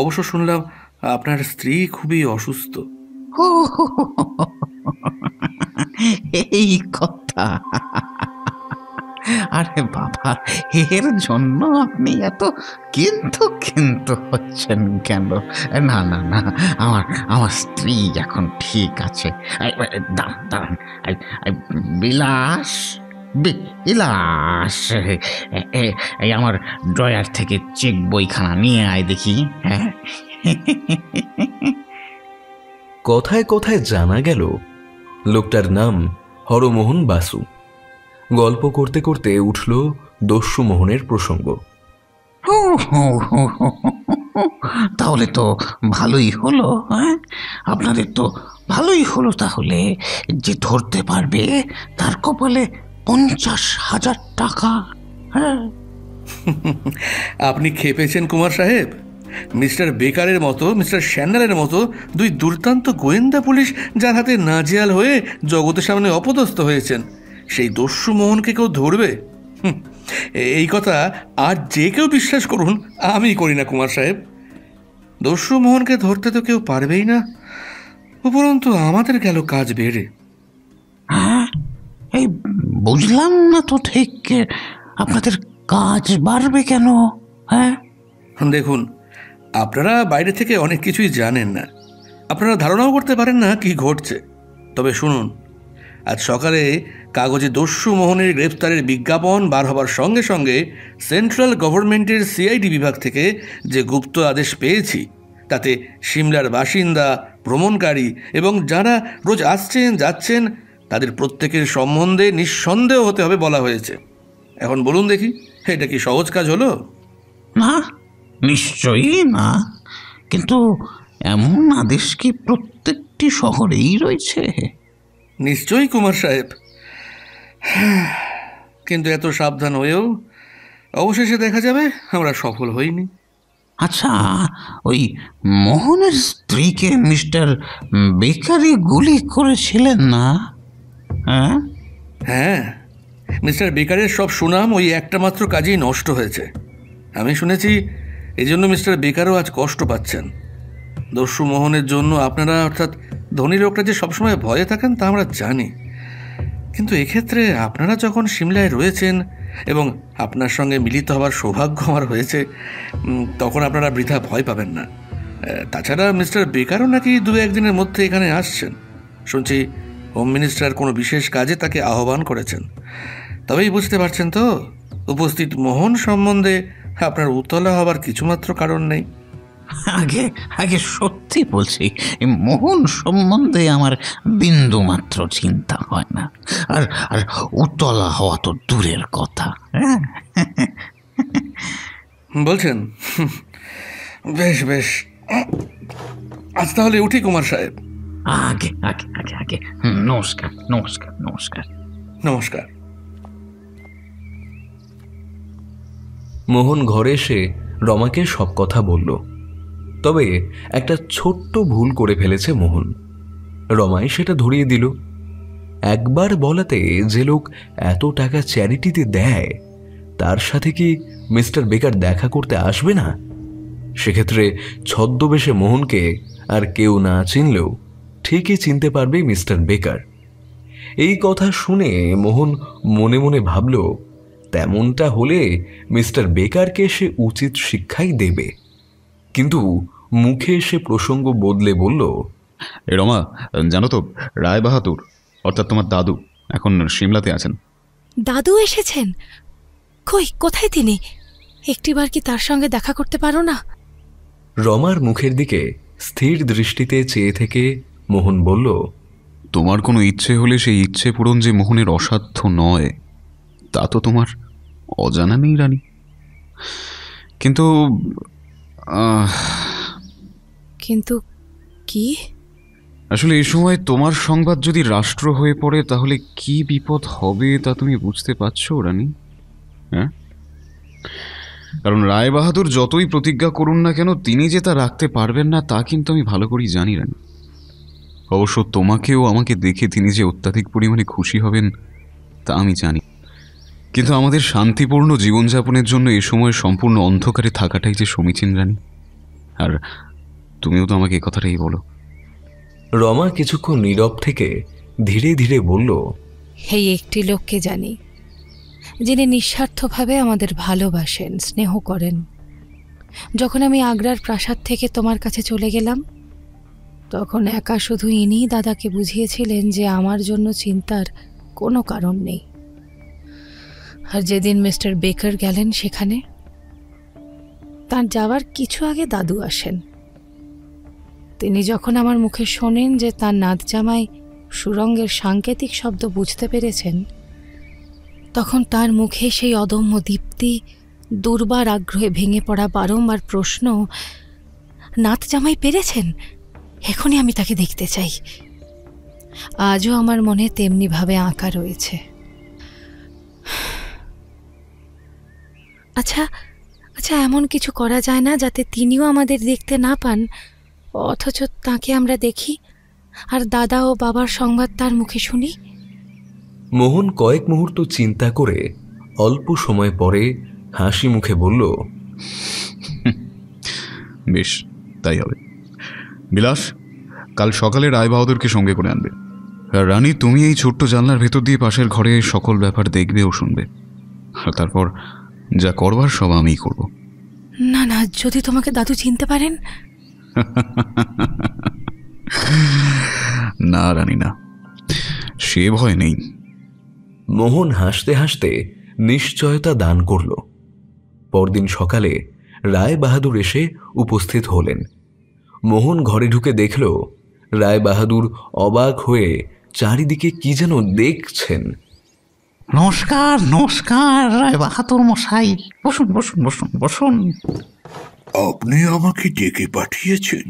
[SPEAKER 1] অবশ্য শুনলাম আপনার স্ত্রী খুবই অসুস্থ।
[SPEAKER 2] এই কথা? আরে বাবা, এর জন্য আপনি এত কিন্তু কিন্তু হচ্ছেন কেন? না না না, আমার স্ত্রী এখন ঠিক আছে। দাঁড়ান, বিলাস, বিলাস, এই আমার ড্রয়ার থেকে চেক বইখানা নিয়ে আয় দেখি। হ্যাঁ,
[SPEAKER 3] কথায় কথায় জানা গেল লোকটার নাম হরমোহন বাসু। গল্প করতে করতে উঠল দস্যু মোহনের প্রসঙ্গ।
[SPEAKER 2] তাহলে তো ভালোই হলো, আপনাদের তো ভালোই হলো তাহলে, যে ধরতে পারবে তার কপালে 50,000 টাকা।
[SPEAKER 1] আপনি খেপেছেন কুমার সাহেব। মিস্টার বেকারের মতো, মিস্টার স্যান্ডালের মতো 2 দুর্দান্ত গোয়েন্দা পুলিশ যার হাতে নাজেহাল হয়ে জগতের সামনে অপদস্থ হয়েছেন, সেই দস্যু মোহনকে কেউ ধরবে? এই কথা আর যে কেউ বিশ্বাস করুন, আমি করি না কুমার সাহেব। দস্যু মোহনকে ধরতে তো কেউ পারবেই না, উপরন্তু আমাদের গেল কাজ বেড়ে।
[SPEAKER 2] এই বুঝলাম না তো ঠিক, আপনাদের কাজ বাড়বে কেন? হ্যাঁ,
[SPEAKER 1] দেখুন, আপনারা বাইরে থেকে অনেক কিছুই জানেন না, আপনারা ধারণাও করতে পারেন না কি ঘটছে। তবে শুনুন, আজ সকালে কাগজে দস্যু মোহনের গ্রেফতারের বিজ্ঞাপন বার হবার সঙ্গে সঙ্গে সেন্ট্রাল গভর্নমেন্টের সিআইডি বিভাগ থেকে যে গুপ্ত আদেশ পেয়েছি, তাতে সিমলার বাসিন্দা, ভ্রমণকারী এবং যারা রোজ আসছেন যাচ্ছেন তাদের প্রত্যেকের সম্বন্ধে নিঃসন্দেহ হতে হবে বলা হয়েছে। এখন বলুন দেখি, এটা কি সহজ কাজ হলো?
[SPEAKER 2] না, নিশ্চয়ই না, কিন্তু এমন আদেশ কি প্রত্যেকটি শহরেই রয়েছে?
[SPEAKER 1] নিশ্চয়ই কুমার সাহেব, কিন্তু এত সাবধান হয়েও অবশেষে দেখা যাবে আমরা সফল হইনি।
[SPEAKER 2] আচ্ছা, ওই মোহনের স্ত্রীকে মিস্টার বেকারি গুলি করেছিলেন না?
[SPEAKER 1] হ্যাঁ, মিস্টার বেকারের সব সুনাম ওই একটা মাত্র কাজেই নষ্ট হয়েছে। আমি শুনেছি এই জন্য মিস্টার বেকারও আজ কষ্ট পাচ্ছেন। দস্যু মোহনের জন্য আপনারা, অর্থাৎ ধনী লোকরা যে সবসময় ভয়ে থাকেন তা আমরা জানি, কিন্তু এক্ষেত্রে আপনারা যখন সিমলায় রয়েছেন এবং আপনার সঙ্গে মিলিত হওয়ার সৌভাগ্য আমার হয়েছে, তখন আপনারা বৃথা ভয় পাবেন না। তাছাড়া মিস্টার বেকারও নাকি 2-1 দিনের মধ্যে এখানে আসছেন। শুনছি হোম মিনিস্টার কোনো বিশেষ কাজে তাকে আহ্বান করেছেন। তবেই বুঝতে পারছেন তো, উপস্থিত মোহন সম্বন্ধে আপনার উতলা হবার কিছুমাত্র কারণ নেই।
[SPEAKER 2] আগে সত্যি বলছি, মোহন সম্বন্ধে আমার বিন্দু মাত্র চিন্তা হয় না, আর উতলা হওয়া তো দূরের কথা।
[SPEAKER 1] বলছেন? বেশ বেশ, আজ তাহলে উঠি কুমার সাহেব।
[SPEAKER 8] আগে আগে আগে আগে নমস্কার নমস্কার নমস্কার
[SPEAKER 1] নমস্কার।
[SPEAKER 3] মোহন ঘরে এসে রমাকে সব কথা বলল। তবে একটা ছোট্ট ভুল করে ফেলেছে মোহন। রমাই সেটা ধরিয়ে দিল। একবার বলাতে যে লোক এত টাকা চ্যারিটিতে দেয় তার সাথে কি মিস্টার বেকার দেখা করতে আসবে না? সেক্ষেত্রে ছদ্মবেশে মোহনকে আর কেউ না চিনলেও ঠিকই চিনতে পারবে মিস্টার বেকার। এই কথা শুনে মোহন মনে মনে ভাবল, তেমনটা হলে মিস্টার বেকারকে সে উচিত শিক্ষাই দেবে। কিন্তু মুখে সে প্রসঙ্গ বদলে বলল,
[SPEAKER 2] এ রমা, জানো তো রায় বাহাদুর অর্থাৎ তোমার দাদু এখন সিমলাতে আছেন।
[SPEAKER 7] দাদু এসেছেন? কই, কোথায় তিনি? একটিবার কি তার সঙ্গে দেখা করতে পারো না?
[SPEAKER 3] রমার মুখের দিকে স্থির দৃষ্টিতে চেয়ে থেকে মোহন বলল,
[SPEAKER 2] তোমার কোনো ইচ্ছে হলে সেই ইচ্ছে পূরণ যে মোহনের অসাধ্য নয় তা তো তোমার অজানা নেই রানী। কিন্তু
[SPEAKER 7] কিন্তু কি?
[SPEAKER 2] আসলে এই সময় তোমার সংবাদ যদি রাষ্ট্র হয়ে পড়ে তাহলে কি বিপদ হবে তা তুমি বুঝতে পারছো রানী? হ্যাঁ, কারণ রায় বাহাদুর যতই প্রতিজ্ঞা করুন না কেন তিনি যে তা রাখতে পারবেন না তা কিন্তু আমি ভালো করেই জানি রানী। অবশ্য তোমাকেও আমাকে দেখে তিনি যে অত্যাধিক পরিমাণে খুশি হবেন তা আমি জানি। কিন্তু আমাদের শান্তিপূর্ণ জীবনযাপনের জন্য এ সময় সম্পূর্ণ অন্ধকারে থাকাটাই যে সমীচীন রানী। আর তুমিও তো আমাকে এই কথাটাই বলো।
[SPEAKER 3] রমা কিছুক্ষণ নীরব থেকে ধীরে ধীরে বলল,
[SPEAKER 7] এই একটি লোককে জানি যিনি নিঃস্বার্থভাবে আমাদের ভালোবাসেন, স্নেহ করেন। যখন আমি আগ্রার প্রাসাদ থেকে তোমার কাছে চলে গেলাম তখন একা শুধু ইনি দাদাকে বুঝিয়েছিলেন যে আমার জন্য চিন্তার কোনো কারণ নেই। আর যেদিন মিস্টার বেকার গেলেন সেখানে তার যাওয়ার কিছু আগে দাদু আসেন। তিনি যখন আমার মুখে শোনেন যে তার নাত জামাই সুরঙ্গের সাংকেতিক শব্দ বুঝতে পেরেছেন তখন তার মুখে সেই অদম্য দীপ্তি, দুর্বার আগ্রহে ভেঙে পড়া বারংবার প্রশ্ন, নাত জামাই পেরেছেন? এখনই আমি তাকে দেখতে চাই। আজও আমার মনে তেমনিভাবে আঁকা রয়েছে। আচ্ছা আচ্ছা, এমন কিছু করা যায় না যাতে তিনিও আমাদের দেখতে না পান অথচ তাকে আমরা দেখি আর দাদা ও বাবার সংবাদ তার মুখে শুনি?
[SPEAKER 3] মোহন কয়েক মুহূর্ত চিন্তা করে অল্প সময় পরে হাসি মুখে বলল,
[SPEAKER 2] বেশ, তাই হবে। বিলাস, কাল সকালে রায় বাহাদুরকে সঙ্গে করে আনবে। আর রানী, তুমি এই ছোট্ট জানলার ভেতর দিয়ে পাশের ঘরে সকল ব্যাপার দেখবে ও শুনবে। আর তারপর যা করবার সব আমিই করব।
[SPEAKER 7] না না, যদি তোমাকে দাদু চিনতে পারেন?
[SPEAKER 2] না রানী, না, সে ভয় নেই।
[SPEAKER 3] মোহন হাসতে হাসতে নিশ্চয়তা দান করল। পরদিন সকালে রায় বাহাদুর এসে উপস্থিত হলেন। মোহন ঘরে ঢুকে দেখল রায় বাহাদুর অবাক হয়ে চারিদিকে কি যেন দেখছেন।
[SPEAKER 8] নমস্কার নমস্কার রায় বাহাদুর মশাই, বসুন বসুন বসুন বসুন।
[SPEAKER 1] আপনি আমাকে ডেকে পাঠিয়েছেন?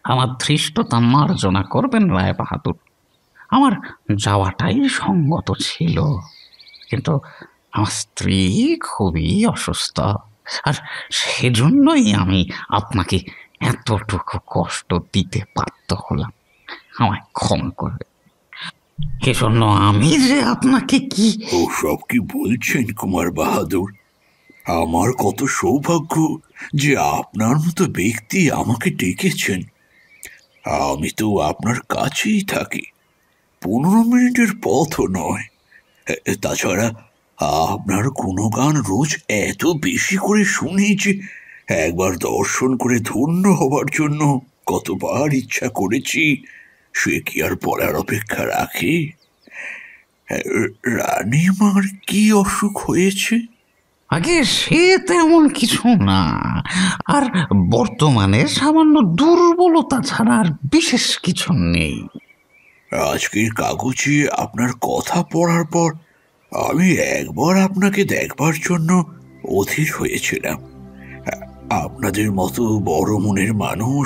[SPEAKER 8] আমার ধৃষ্টতা মার্জনা করবেন রায় বাহাদুর। আমার যাওয়াটাই সঙ্গত ছিল, কিন্তু আমার স্ত্রী খুবই অসুস্থ, আর সেজন্যই আমি আপনাকে এতটুকু কষ্ট দিতে বাধ্য হলাম। আমায় ক্ষমা করবে। এজন্য আমি যে আপনাকে কি
[SPEAKER 1] ওসব কি বলছেন কুমার বাহাদুর? আমার কত সৌভাগ্য যে আপনার মতো ব্যক্তি আমাকে ডেকেছেন। আমি তো আপনার কাছেই থাকি, 15 মিনিটের পথও নয়। তাছাড়া আপনার গুণগান রোজ এত বেশি করে শুনি যে একবার দর্শন করে ধন্য হবার জন্য কতবার ইচ্ছা করেছি, সে কি আর বলার অপেক্ষা রাখে? রানীমার কি অসুখ হয়েছে?
[SPEAKER 8] আগে সে তেমন কিছু না, আর বর্তমানে সামান্য দুর্বলতা ছাড়া আর বিশেষ কিছু নেই।
[SPEAKER 1] আজকের কাগজে আপনার কথা পড়ার পর আমি একবার আপনাকে দেখবার জন্য অধীর হয়েছিলাম। আপনাদের মতো বড় মনের মানুষ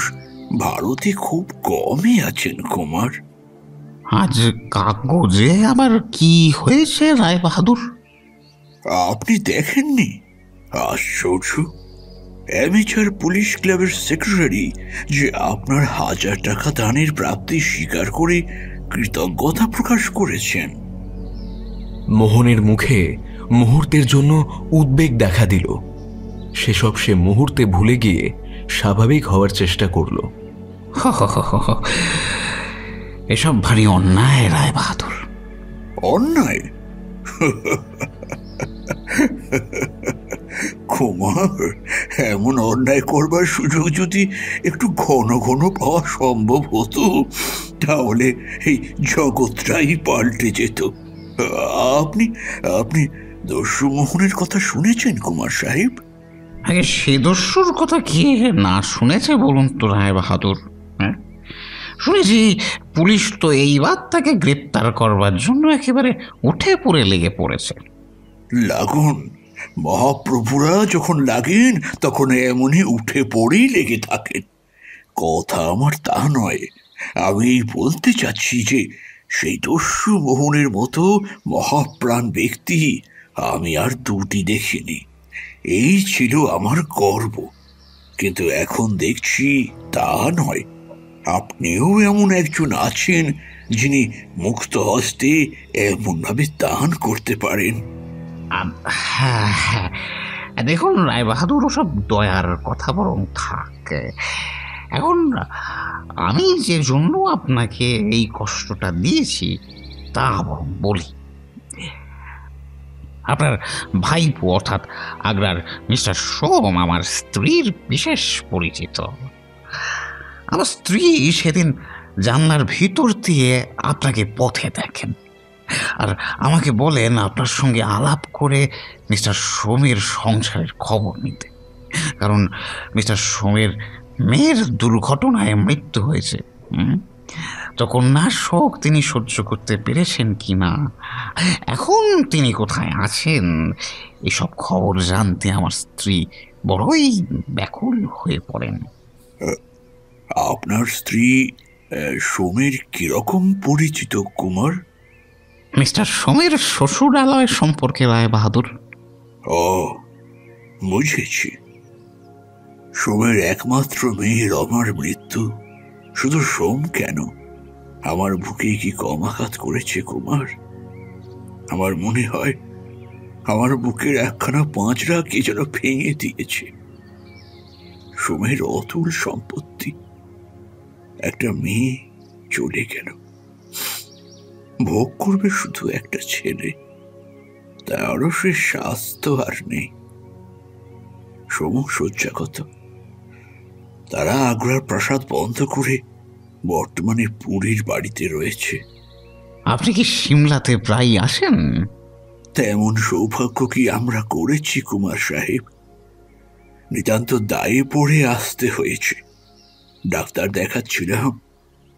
[SPEAKER 1] ভারতে খুব কমই আছেন কুমার।
[SPEAKER 8] আজ কাগজে আবার কি হয়েছে রায় বাহাদুর?
[SPEAKER 1] আপনি দেখেননি? আশ্চর্য, অ্যামেচার পুলিশ ক্লাবের সেক্রেটারি যে আপনার 1000 টাকা দানের প্রাপ্তি স্বীকার করে কৃতজ্ঞতা প্রকাশ করেছেন।
[SPEAKER 3] মোহনের মুখে মুহূর্তের জন্য উদ্বেগ দেখা দিল। সেসব সে মুহূর্তে ভুলে গিয়ে স্বাভাবিক হওয়ার চেষ্টা করল।
[SPEAKER 8] এসব ভারী অন্যায় রায় বাহাদুর।
[SPEAKER 1] অন্যায়? কুমার, এমন অন্যায় করবার সুযোগ যদি একটু ঘন ঘন পাওয়া সম্ভব হতো, তাহলে এই জগৎটাই পাল্টে যেত। আপনি আপনি দস্যু মোহনের কথা শুনেছেন কুমার সাহেব?
[SPEAKER 8] আগে সে দস্যুর কথা কে না শুনেছে বলুন তো রায় বাহাদুর? হ্যাঁ, শুনেছি পুলিশ তো এইবার তাকে গ্রেপ্তার করবার জন্য একেবারে উঠে পড়ে লেগে পড়েছে।
[SPEAKER 1] লাগুন, মহাপ্রভুরা যখন লাগেন তখন এমনই উঠে পড়েই লেগে থাকেন। কথা আমার তা নয়, আমি বলতে চাচ্ছি যে সেই দস্যু মোহনের মতো মহাপ্রাণ ব্যক্তি আমি আর দুটি দেখিনি। এই ছিল আমার গর্ব, কিন্তু এখন দেখছি তা নয়। আপনিও এমন একজন আছেন যিনি মুক্ত হস্তে এমনভাবে দান করতে পারেন।
[SPEAKER 8] হ্যাঁ হ্যাঁ, দেখুন রায় বাহাদুর, ওসব দয়ার কথা বরং থাক। এখন আমি যে জন্য আপনাকে এই কষ্টটা দিয়েছি তা বরং বলি। আপনার ভাইপো অর্থাৎ আগ্রার মিস্টার সোম আমার স্ত্রীর বিশেষ পরিচিত। আমার স্ত্রী সেদিন জানলার ভিতর দিয়ে আপনাকে পথে দেখেন, আর আমাকে বলেন আপনার সঙ্গে আলাপ করে মিস্টার সোমের সংসারের খবর নিতে, কারণ মিস্টার সোমের মেয়ের দুর্ঘটনায় মৃত্যু হয়েছে। তো কন্যার শোক তিনি সহ্য করতে পেরেছেন কি না, এখন তিনি কোথায় আছেন, এসব খবর জানতে আমার স্ত্রী বড়ই ব্যাকুল হয়ে পড়েন।
[SPEAKER 1] আপনার স্ত্রী সোমের কিরকম পরিচিত কুমার?
[SPEAKER 8] মিস্টার সোমের শ্বশুরালয় সম্পর্কে রায় বাহাদুর।
[SPEAKER 1] ও, বুঝেছি। সোমের একমাত্র মেয়ে রমার মৃত্যু শুধু সোম কেন, আমার বুকে কি কম আঘাত করেছে কুমার? আমার মনে হয় আমার বুকের একখানা পাঁচরা কে যেন ভেঙে দিয়েছে। সোমের অতুল সম্পত্তি, একটা মেয়ে চলে গেল, ভোগ করবে শুধু একটা ছেলে, তারও সে স্বাস্থ্য আর নেই। সোম শয্যাগত। তারা আগ্রার প্রাসাদ বন্ধ করে বর্তমানে পুরীর বাড়িতে রয়েছে।
[SPEAKER 8] আপনি কি সিমলাতে প্রায় আসেন?
[SPEAKER 1] তেমন সৌভাগ্য কি আমরা করেছি কুমার সাহেব? নিতান্ত দায়ে পড়ে আসতে হয়েছে। ডাক্তার দেখাচ্ছিলাম,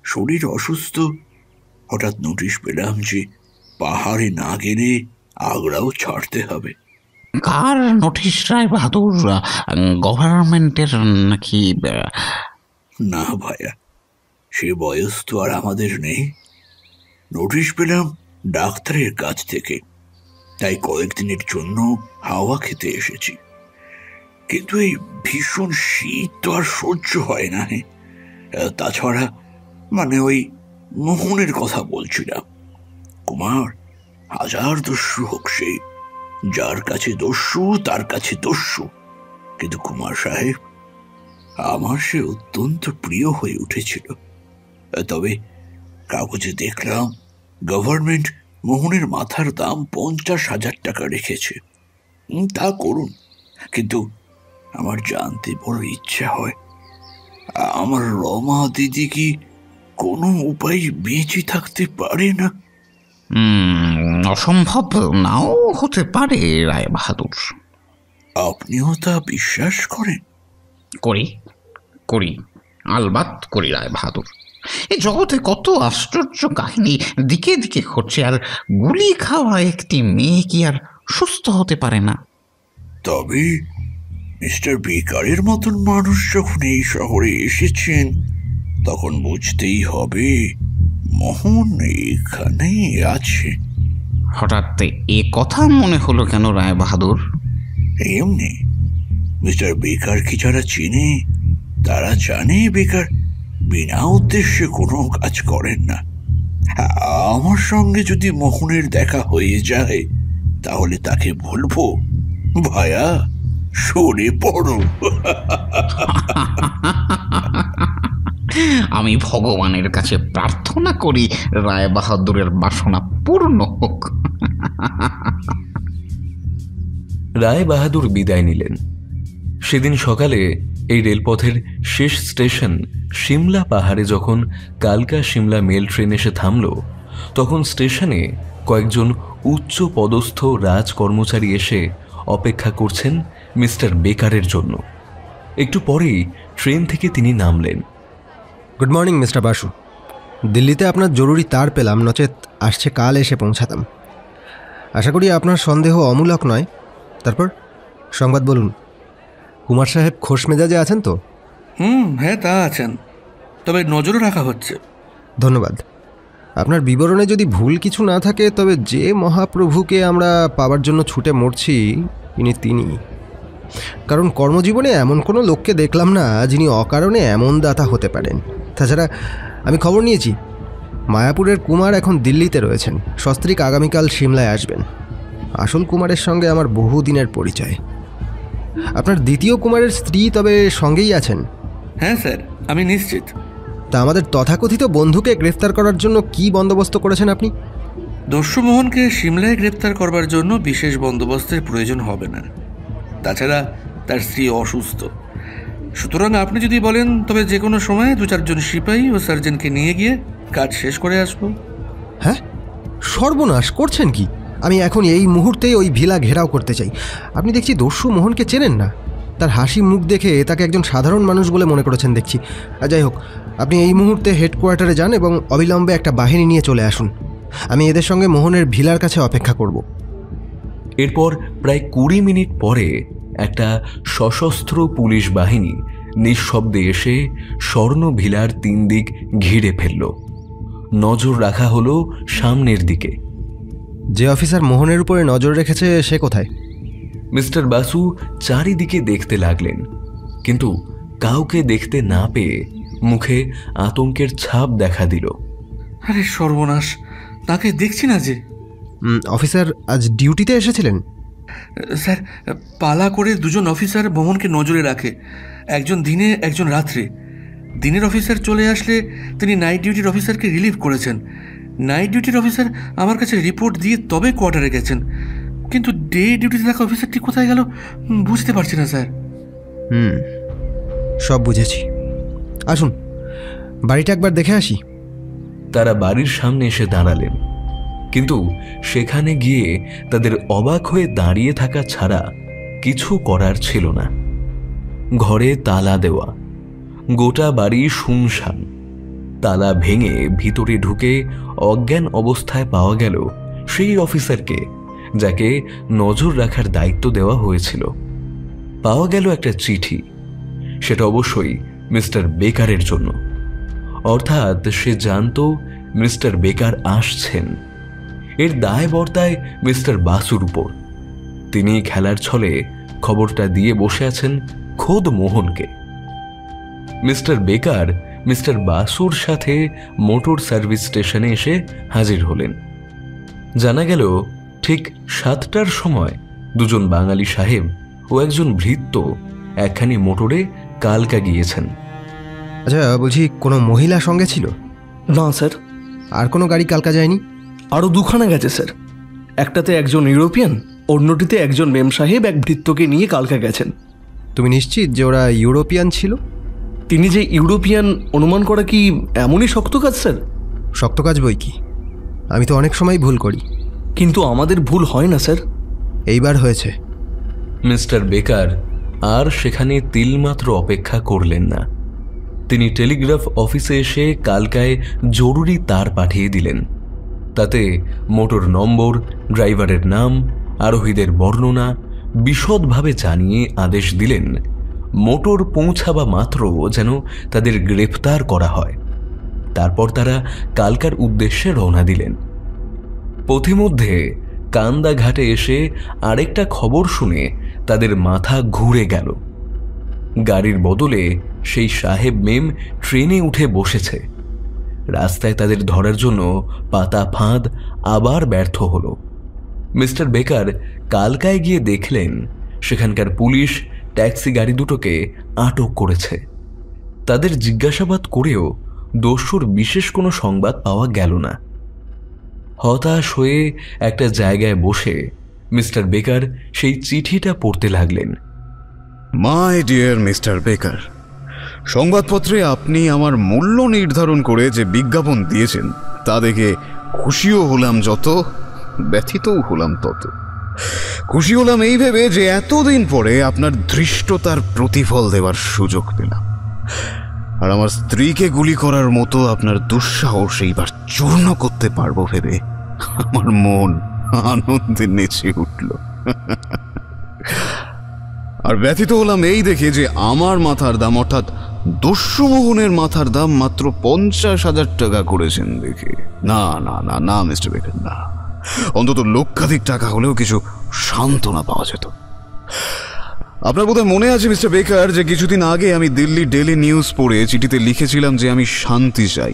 [SPEAKER 1] শরীর অসুস্থ। হঠাৎ নোটিশ পেলাম যে পাহাড়ে না গেলে আগ্রাও ছাড়তে হবে।
[SPEAKER 8] কার নোটিশ রায় বাহাদুর? গভর্নমেন্টের নাকি?
[SPEAKER 1] না ভাইয়া, সে বয়স তো আর আমাদের নেই। নোটিশ পেলাম ডাক্তারের কাছ থেকে, তাই কয়েকদিনের জন্য হাওয়া খেতে এসেছি। কিন্তু এই ভীষণ শীত তো আর সহ্য হয় না। তাছাড়া ওই মোহনের কথা বলছিলাম কুমার। হাজার দস্যু হোক সে, যার কাছে দস্যু তার কাছে দস্যু, কিন্তু কুমার সাহেব আমার সে অত্যন্ত প্রিয় হয়ে উঠেছিল। তবে কাগজে দেখলাম গভর্নমেন্ট মোহনের মাথার দাম 50,000 টাকা রেখেছে। তা করুন, কিন্তু আমার জানতে বড় ইচ্ছা হয় আমার রমা দিদি কি কোনো উপায় বেঁচে থাকতে পারে না?
[SPEAKER 8] অসম্ভব নাও হতে পারে রায় বাহাদুর।
[SPEAKER 1] আপনিও তা বিশ্বাস করেন?
[SPEAKER 8] করি করি, আলবাত করি রায় বাহাদুর। এই জগতে কত আশ্চর্য কাহিনী দিকে দিকে ঘটছে, আর গুলি খাওয়া একটি মেয়ে কি আর সুস্থ হতে পারে না?
[SPEAKER 1] তবে মিস্টার বেকারের মতন মানুষ যখন এই শহরে এসেছেন, তখন বুঝতেই হবে মোহন এখানেই আছে।
[SPEAKER 8] হঠাৎ এ কথা মনে হলো কেন রায় বাহাদুর?
[SPEAKER 1] এমনি মিস্টার বেকার কি যারা চেনে তারা জানে বেকার বিনা উদ্দেশ্যে কোনো কাজ করেন না। আমার সঙ্গে যদি মোহনের দেখা হয়ে যায় তাহলে তাকে বলবো, ভায়া সরে পড়ো।
[SPEAKER 8] আমি ভগবানের কাছে প্রার্থনা করি রায় বাহাদুরের বাসনা পূর্ণ হোক।
[SPEAKER 3] রায় বাহাদুর বিদায় নিলেন। সেদিন সকালে এই রেলপথের শেষ স্টেশন সিমলা পাহাড়ে যখন কালকা সিমলা মেল ট্রেন এসে থামল, তখন স্টেশনে কয়েকজন উচ্চ পদস্থ রাজ কর্মচারী এসে অপেক্ষা করছেন মিস্টার বেকারের জন্য। একটু পরেই ট্রেন থেকে তিনি নামলেন।
[SPEAKER 5] Good morning mister Basu. দিল্লিতে আপনার জরুরি তার পেলাম, নচেত আসছে কাল এসে পৌঁছাতাম। আশা করি আপনার সন্দেহ অমূলক নয়। তারপর সংবাদ বলুন। কুমার সাহেব খোশ মেজাজে আছেন তো?
[SPEAKER 1] হ্যাঁ, তা আছেন, তবে নজরও রাখা হচ্ছে।
[SPEAKER 5] ধন্যবাদ। আপনার বিবরণে যদি ভুল কিছু না থাকে তবে যে মহাপ্রভুকে আমরা পাওয়ার জন্য ছুটে মরছি তিনি। কারণ কর্মজীবনে এমন কোনো লোককে দেখলাম না যিনি অকারণে এমন দাতা হতে পারেন। তাছাড়া আমি খবর নিয়েছি মায়াপুরের কুমার এখন দিল্লিতে রয়েছেন। সস্ত্রীক আগামীকাল সিমলায় আসবেন। আসল কুমারের সঙ্গে আমার বহুদিনের পরিচয়। আপনার দ্বিতীয় কুমারের স্ত্রী তবে সঙ্গেই আছেন?
[SPEAKER 1] হ্যাঁ স্যার, আমি নিশ্চিত।
[SPEAKER 5] তা আমাদের তথাকথিত বন্ধুকে গ্রেফতার করার জন্য কি বন্দোবস্ত করেছেন আপনি?
[SPEAKER 1] দস্যুমোহনকে সিমলায় গ্রেপ্তার করবার জন্য বিশেষ বন্দোবস্তের প্রয়োজন হবে না। তাছাড়া তার স্ত্রী অসুস্থ, সুতরাং আপনি যদি বলেন তবে যে কোনো সময় 2-4 জন সিপাহী ও সার্জেনকে নিয়ে গিয়ে কাজ শেষ করে আসবো।
[SPEAKER 5] হ্যাঁ, সর্বনাশ করছেন কি? আমি এখন এই মুহূর্তেই ওই ভিলা ঘেরাও করতে চাই। আপনি দেখছি দস্যু মোহনকে চেনেন না। তার হাসি মুখ দেখে তাকে একজন সাধারণ মানুষ বলে মনে করেছেন দেখছি। যাই হোক, আপনি এই মুহূর্তে হেডকোয়ার্টারে যান এবং অবিলম্বে একটা বাহিনী নিয়ে চলে আসুন। আমি এদের সঙ্গে মোহনের ভিলার কাছে অপেক্ষা করব।
[SPEAKER 3] এরপর প্রায় 20 মিনিট পরে একটা সশস্ত্র পুলিশ বাহিনী নিঃশব্দে এসে স্বর্ণ ভিলার 3 দিক ঘিরে ফেলল। নজর রাখা হলো সামনের দিকে।
[SPEAKER 5] যে অফিসার মোহনের উপরে নজর রেখেছে সে কোথায়?
[SPEAKER 3] মিস্টার বাসু চারিদিকে দেখতে লাগলেন, কিন্তু কাউকে দেখতে না পেয়ে মুখে আতঙ্কের ছাপ দেখা দিল।
[SPEAKER 1] আরে সর্বনাশ, তাকে দেখছি না যে।
[SPEAKER 5] অফিসার আজ ডিউটিতে এসেছিলেন?
[SPEAKER 1] স্যার, পালা করে 2 জন অফিসার মোহনকে নজরে রাখে, একজন দিনে একজন রাত্রে। দিনের অফিসার চলে আসলে তিনি নাইট ডিউটির অফিসারকে রিলিভ করেছেন। নাইট ডিউটির অফিসার আমার কাছে রিপোর্ট দিয়ে তবে কোয়ার্টারে গেছেন, কিন্তু ডে ডিউটিতে থাকা অফিসারটি কোথায় গেল বুঝতে পারছি না স্যার।
[SPEAKER 5] সব বুঝেছি। আসুন বাড়িটা একবার দেখে আসি।
[SPEAKER 3] তারা বাড়ির সামনে এসে দাঁড়ালেন, কিন্তু সেখানে গিয়ে তাদের অবাক হয়ে দাঁড়িয়ে থাকা ছাড়া কিছু করার ছিল না। ঘরে তালা দেওয়া, গোটা বাড়ি শুনশান। তালা ভেঙে ভিতরে ঢুকে অজ্ঞান অবস্থায় পাওয়া গেল সেই অফিসারকে যাকে নজর রাখার দায়িত্ব দেওয়া হয়েছিল। পাওয়া গেল একটা চিঠি, সেটা অবশ্যই মিস্টার বেকারের জন্য। অর্থাৎ সে জানত মিস্টার বেকার আসছেন। এর দায় বর্তায় মিস্টার বাসুর উপর। তিনি খেলার ছলে খবরটা দিয়ে বসে আছেন খোদ মোহনকে। মিস্টার বেকার মিস্টার বাসুর সাথে মোটর সার্ভিস স্টেশনে এসে হাজির হলেন। জানা গেল ঠিক 7টার সময় 2 জন বাঙালি সাহেব ও একজন ভৃত্য একখানি মোটরে কালকা গিয়েছেন।
[SPEAKER 5] আচ্ছা, বলছি কোনো মহিলা সঙ্গে ছিল?
[SPEAKER 9] না স্যার।
[SPEAKER 5] আর কোনো গাড়ি কালকা যায়নি?
[SPEAKER 9] আরও 2খানা গেছে স্যার। একটাতে একজন ইউরোপিয়ান, অন্যটিতে একজন মেম সাহেব এক ভৃত্যকে নিয়ে কালকা গেছেন।
[SPEAKER 5] তুমি নিশ্চিত যে ওরা ইউরোপিয়ান ছিল?
[SPEAKER 9] তিনি যে ইউরোপিয়ান অনুমান করা কি এমনই শক্ত কাজ স্যার?
[SPEAKER 5] শক্ত কাজ বই কি, আমি তো অনেক সময় ভুল করি।
[SPEAKER 9] কিন্তু আমাদের ভুল হয় না স্যার।
[SPEAKER 5] এইবার হয়েছে।
[SPEAKER 3] মিস্টার বেকার আর সেখানে তিলমাত্র অপেক্ষা করলেন না। তিনি টেলিগ্রাফ অফিসে এসে কালকায় জরুরি তার পাঠিয়ে দিলেন। তাতে মোটর নম্বর, ড্রাইভারের নাম, আরোহীদের বর্ণনা বিশদভাবে জানিয়ে আদেশ দিলেন মোটর পৌঁছাবা মাত্র যেন তাদের গ্রেফতার করা হয়। তারপর তারা কালকার উদ্দেশ্যে রওনা দিলেন। পথিমধ্যে কান্দা ঘাটে এসে আরেকটা খবর শুনে তাদের মাথা ঘুরে গেল। গাড়ির বদলে সেই সাহেব মেম ট্রেনে উঠে বসেছে। রাস্তায় তাদের ধরার জন্য পাতা ফাঁদ আবার ব্যর্থ হল। মিস্টার বেকার কালকায় গিয়ে দেখলেন সেখানকার পুলিশ ট্যাক্সি গাড়ি দুটোকে আটক করেছে। তাদের জিজ্ঞাসাবাদ করেও দস্যুর বিশেষ কোনো সংবাদ পাওয়া গেল না। হতাশ হয়ে একটা জায়গায় বসে মিস্টার বেকার সেই চিঠিটা পড়তে লাগলেন।
[SPEAKER 2] মাই ডিয়ার মিস্টার বেকার, সংবাদপত্রে আপনি আমার মূল্য নির্ধারণ করে যে বিজ্ঞাপন দিয়েছেন তা দেখে খুশিও হলাম যত, ব্যথিতও হলাম তত। খুশি হলাম এই ভেবে যে এতদিন পরে আপনার ধৃষ্টতার প্রতিফল দেওয়ার সুযোগ পেলাম, আর আমার স্ত্রীকে গুলি করার মতো আপনার দুঃসাহস এইবার চূর্ণ করতে পারবো ভেবে আমার মন আনন্দে নেচে উঠল। আর ব্যথিত হলাম এই দেখে যে আমার মাথার দাম, অর্থাৎ দস্যুমোহনের মাথার দাম মাত্র 50,000 টাকা করেছেন দেখে। না না না না মিস্টার বেকার, না, অন্তত লক্ষাধিক টাকা হলেও কিছু সান্ত্বনা পাওয়া যেত। আপনার বোধহয় মনে আছে মিস্টার বেকার যে কিছুদিন আগে আমি দিল্লি ডেইলি নিউজ পড়ে চিঠিতে লিখেছিলাম যে আমি শান্তি চাই,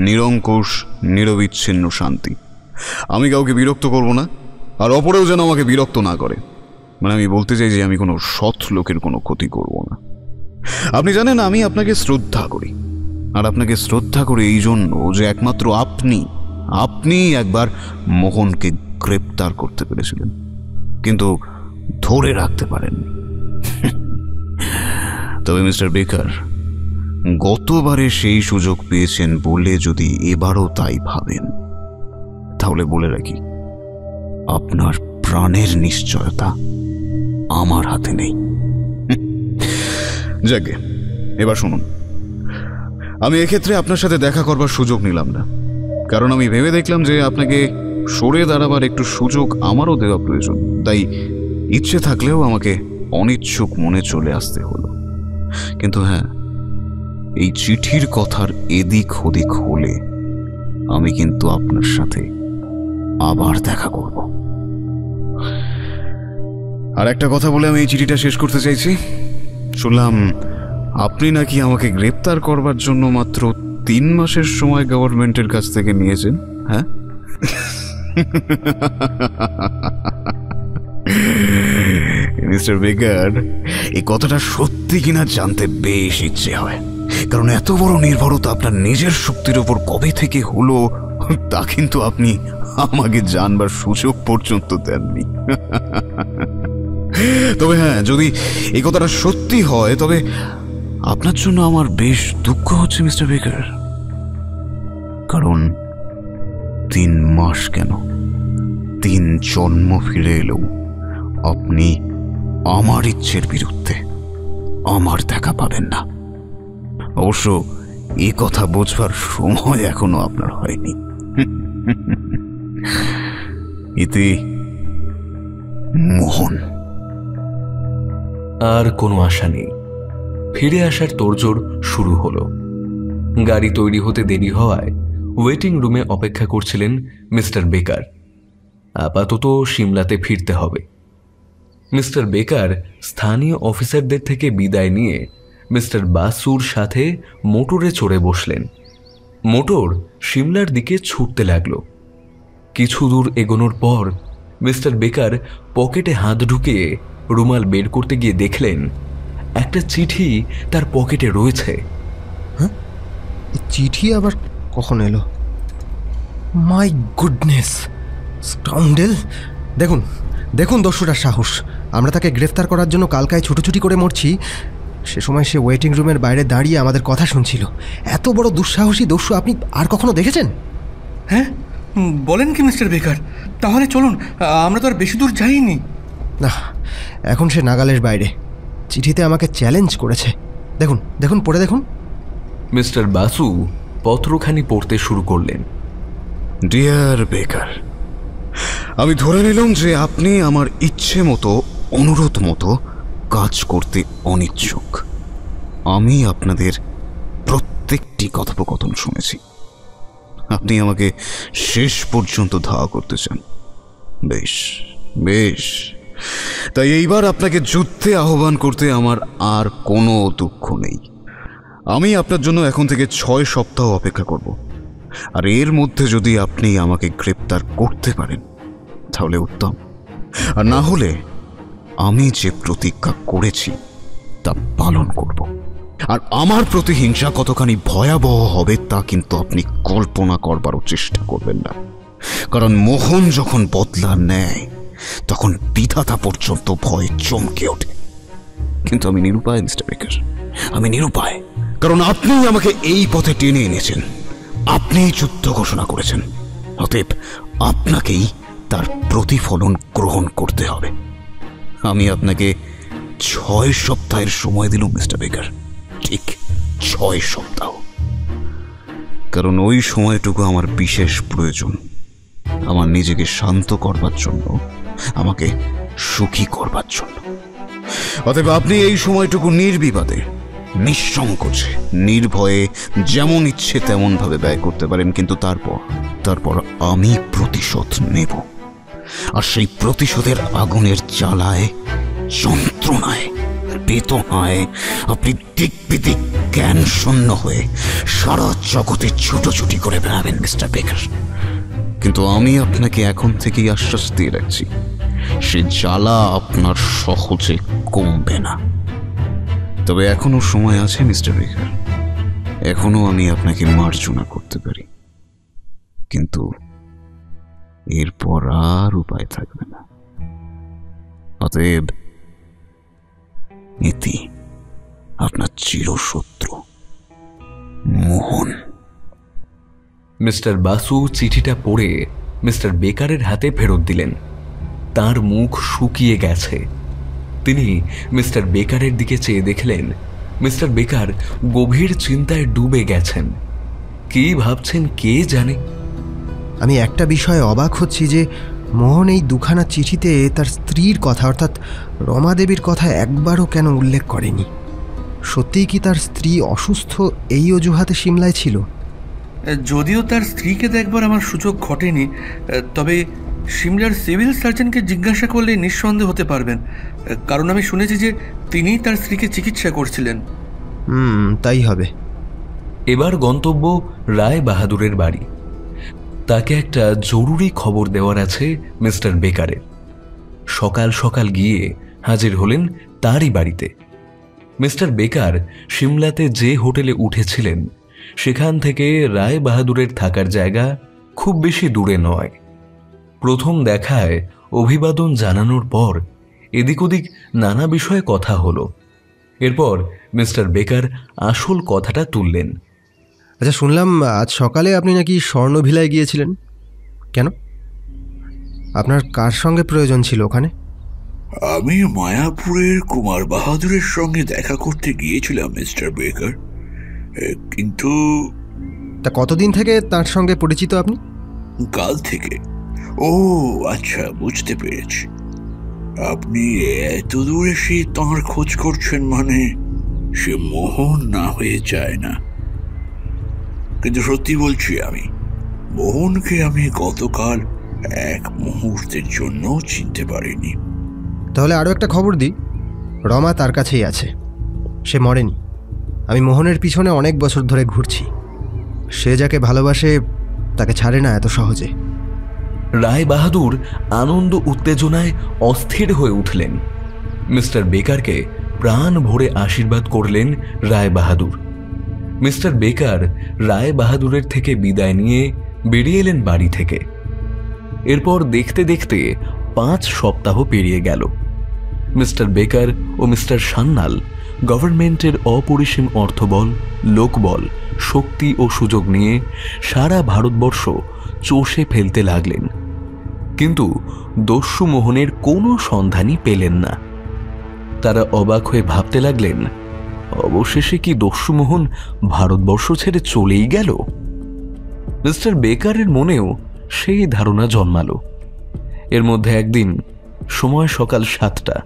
[SPEAKER 2] নিরঙ্কুশ নিরবিচ্ছিন্ন শান্তি। আমি কাউকে বিরক্ত করব না, আর অপরেও যেন আমাকে বিরক্ত না করে। মানে আমি বলতে চাই যে আমি কোনো সৎ লোকের কোনো ক্ষতি করব না। আপনি জানেন আমি আপনাকে শ্রদ্ধা করি, আর আপনাকে শ্রদ্ধা করি এই জন্য যে একমাত্র আপনি একবার মোহনকে গ্রেপ্তার করতে পেরেছিলেন, কিন্তু ধরে রাখতে পারেননি। তবে মিস্টার বেকার, গতবারে সেই সুযোগ পেয়েছেন বলে যদি এবারও তাই ভাবেন, তাহলে বলে রাখি আপনার প্রাণের নিশ্চয়তা আমার হাতে নেই। যাকে এবার শুনুন, আমি এক্ষেত্রে আপনার সাথে দেখা করবার সুযোগ নিলাম না, কারণ আমি ভেবে দেখলাম যে আপনাকে সরে দাঁড়াবার একটু সুযোগ আমারও দেওয়া প্রয়োজন। তাই ইচ্ছে থাকলেও আমাকে অনিচ্ছুক মনে চলে আসতে হলো। কিন্তু হ্যাঁ, এই চিঠির কথার এদিক ওদিক হলে আমি কিন্তু আপনার সাথে আবার দেখা করব। আর একটা কথা বলে আমি এই চিঠিটা শেষ করতে চাইছি। শুনলাম আপনি নাকি আমাকে গ্রেপ্তার করবার জন্য মাত্র 3 মাসের সময় গভর্নমেন্টের কাছ থেকে নিয়েছেন। হ্যাঁ, মিস্টার বেকার, এই কথাটা সত্যি কিনা জানতে বেশ ইচ্ছে হয়, কারণ এত বড় নির্ভরতা আপনার নিজের শক্তির উপর কবে থেকে হলো তা কিন্তু আপনি আমাকে জানবার সুযোগ পর্যন্ত দেননি। তবে হ্যাঁ, যদি এই কথাটা সত্যি হয় তবে আপনার জন্য আমার বেশ দুঃখ হচ্ছে মিস্টার বেকার, কারণ 3 মাস কেন 3 জন্ম ফিরে এলেও আপনি আমার ইচ্ছের বিরুদ্ধে আমার দেখা পাবেন না। অবশ্য এ কথা বোঝবার সময় এখনো আপনার হয়নি। এতে মোহন।
[SPEAKER 3] আর কোনো আশা নেই। ফিরে আসার তোড়জোড় শুরু হলো। গাড়ি তৈরি হতে দেরি হওয়ায় ওয়েটিং রুমে অপেক্ষা করছিলেন মিস্টার বেকার। আপাতত সিমলাতে ফিরতে হবে। মিস্টার বেকার স্থানীয় অফিসারদের থেকে বিদায় নিয়ে মিস্টার বাসুর সাথে মোটরে চড়ে বসলেন। মোটর সিমলার দিকে ছুটতে লাগল। কিছু দূর এগোনোর পর মিস্টার বেকার পকেটে হাত ঢুকিয়ে রুমাল বের করতে গিয়ে দেখলেন একটা চিঠি তার পকেটে রয়েছে।
[SPEAKER 5] হ্যাঁ, চিঠি আবার কখন এলো? My goodness, scoundrel! দেখুন দেখুন দস্যুটার সাহস। আমরা তাকে গ্রেফতার করার জন্য কালকায় ছুটোছুটি করে মরছি, সে সময় সে ওয়েটিং রুমের বাইরে দাঁড়িয়ে আমাদের কথা শুনছিল। এত বড় দুঃসাহসী দস্যু আপনি আর কখনো দেখেছেন?
[SPEAKER 1] হ্যাঁ, বলেন কি মিস্টার বেকার? তাহলে চলুন, আমরা তো আর বেশি দূর যাইনি।
[SPEAKER 5] না, এখন সে নাগালের বাইরে। চিঠিতে আমাকে চ্যালেঞ্জ করেছে। দেখুন দেখুন, পড়ে দেখুন।
[SPEAKER 3] মিস্টার বাসু পত্রখানি পড়তে শুরু করলেন।
[SPEAKER 2] ডিয়ার বেকার, আমি ধরে নিলাম যে আপনি আমার ইচ্ছে মতো, অনুরোধ মতো কাজ করতে অনিচ্ছুক। আমি আপনাদের প্রত্যেকটি কথোপকথন শুনেছি। আপনি আমাকে শেষ পর্যন্ত ধাওয়া করতে চান। বেশ বেশ, তাই এইবার আপনাকে যুদ্ধে আহ্বান করতে আমার আর কোনো দুঃখ নেই। আমি আপনার জন্য এখন থেকে 6 সপ্তাহ অপেক্ষা করব, আর এর মধ্যে যদি আপনি আমাকে গ্রেপ্তার করতে পারেন তাহলে উত্তম, আর না হলে আমি যে প্রতিজ্ঞা করেছি তা পালন করব। আর আমার প্রতিহিংসা কতখানি ভয়াবহ হবে তা কিন্তু আপনি কল্পনা করবারও চেষ্টা করবেন না, কারণ মোহন যখন বদলা নেয় তখন বিধাতা পর্যন্ত ভয়ে চমকে ওঠে। কিন্তু আমি নিরুপায় মিস্টার বেকার, আমি নিরুপায়, কারণ আপনি আমাকে এই পথে টেনে এনেছেন, আপনিই যুদ্ধ ঘোষণা করেছেন, অতএব আপনাকেই তার প্রতিফলন গ্রহণ করতে হবে। আমি আপনাকে 6 সপ্তাহের সময় দিলাম মিস্টার বেকার, ঠিক 6 সপ্তাহ, কারণ ওই সময়টুকু আমার বিশেষ প্রয়োজন আমার নিজেকে শান্ত করবার জন্য, আমাকে সুখী করবার জন্য। অতএব আপনি এই সময়টুকু নির্বিবাদে, নিঃসংকোচে, নির্ভয়ে যেমন ইচ্ছে তেমন ভাবে ব্যয় করতে পারেন, কিন্তু তারপর আমি প্রতিশোধ নেব। আর সেই প্রতিশোধের আগুনের জ্বালায়, যন্ত্রণায়, বেদনায় আপনি দিক বিদিক জ্ঞান শূন্য হয়ে সারা জগতে ছুটোছুটি করে বেড়াবেন মিস্টার বেকার। কিন্তু আমি আপনাকে এখন থেকেই আশ্বাস দিয়ে রাখছি, সে জ্বালা আপনার সহজে কমবে না। তবে এখনো সময় আছে মিস্টার বেকার, এখনো আমি আপনাকে মার্জনা করতে পারি, কিন্তু এরপর আর উপায় থাকবে না। অতএব নীতি আপনার চিরশত্রু মোহন।
[SPEAKER 3] মিস্টার বাসু চিঠিটা পড়ে মিস্টার বেকারের হাতে ফেরত দিলেন। তার মুখ শুকিয়ে গেছে। তিনি মিস্টার বেকারের দিকে চেয়ে দেখলেন মিস্টার বেকার গভীর চিন্তায় ডুবে গেছেন। কি ভাবছেন কে জানে।
[SPEAKER 5] আমি একটা বিষয়ে অবাক হচ্ছি যে মোহন এই দুখানা চিঠিতে তার স্ত্রীর কথা, অর্থাৎ রমা দেবীর কথা একবারও কেন উল্লেখ করেনি। সত্যিই কি তার স্ত্রী অসুস্থ এই অজুহাতে সিমলায় ছিল?
[SPEAKER 1] যদিও তার স্ত্রীকে দেখবার আমার সুযোগ ঘটেনি, তবে সিমলার সিভিল সার্জনকে জিজ্ঞাসা করলে নিঃসন্দেহ হতে পারবেন, কারণ আমি শুনেছি যে তিনি তার স্ত্রীকে চিকিৎসা করছিলেন।
[SPEAKER 5] তাই হবে।
[SPEAKER 3] এবার গন্তব্য রায় বাহাদুরের বাড়ি। তাকে একটা জরুরি খবর দেওয়ার আছে মিস্টার বেকারের। সকাল সকাল গিয়ে হাজির হলেন তারই বাড়িতে। মিস্টার বেকার সিমলাতে যে হোটেলে উঠেছিলেন সেখান থেকে রায় বাহাদুরের থাকার জায়গা খুব বেশি দূরে নয়। প্রথম দেখায় অভিবাদন জানানোর পর এদিক ওদিক নানা বিষয়ে কথা হলো। এরপর মিস্টার বেকার আসল কথাটা তুললেন।
[SPEAKER 5] আচ্ছা, শুনলাম আজ সকালে আপনি নাকি স্বর্ণভিলায় গিয়েছিলেন। কেন? আপনার কার সঙ্গে প্রয়োজন ছিল ওখানে?
[SPEAKER 1] আমি মায়াপুরের কুমার বাহাদুরের সঙ্গে দেখা করতে গিয়েছিলাম মিস্টার বেকার, কিন্তু
[SPEAKER 5] তা কতদিন থেকে তার সঙ্গে পরিচিত আপনি?
[SPEAKER 1] কাল থেকে। ও আচ্ছা, বুঝতে পেরেছি। আপনি এত দূর এসে তাঁর খোঁজ করছেন, মানে সে মোহন না হয়ে যায় না। কিন্তু সত্যি বলছি, আমি মোহনকে আমি গতকাল এক মুহূর্তের জন্য চিনতে পারিনি।
[SPEAKER 5] তাহলে আরও একটা খবর দিই, রমা তার কাছেই আছে, সে মরেনি। আমি মোহনের পিছনে অনেক বছর ধরে ঘুরছি। সে যাকে ভালোবাসে তাকে ছাড়ে না এত সহজে।
[SPEAKER 3] রায় বাহাদুর আনন্দ উত্তেজনায় অস্থির হয়ে উঠলেন। মিস্টার বেকারকে প্রাণ ভরে আশীর্বাদ করলেন রায় বাহাদুর। মিস্টার বেকার রায় বাহাদুরের থেকে বিদায় নিয়ে বেরিয়ে এলেন বাড়ি থেকে। এরপর দেখতে দেখতে 5 সপ্তাহ পেরিয়ে গেল। মিস্টার বেকার ও মিস্টার সান্যাল গভর্নমেন্টের অপরিসীম অর্থবল, লোকবল, শক্তি ও সুযোগ নিয়ে সারা ভারতবর্ষ চষে ফেলতে লাগলেন, কিন্তু দস্যু মোহনের কোনো সন্ধানই পেলেন না। তারা অবাক হয়ে ভাবতে লাগলেন, অবশেষে কি দস্যু মোহন ভারতবর্ষ ছেড়ে চলেই গেল? মিস্টার বেকারের মনেও সেই ধারণা জন্মালো। এর মধ্যে একদিন, সময় সকাল 7টা,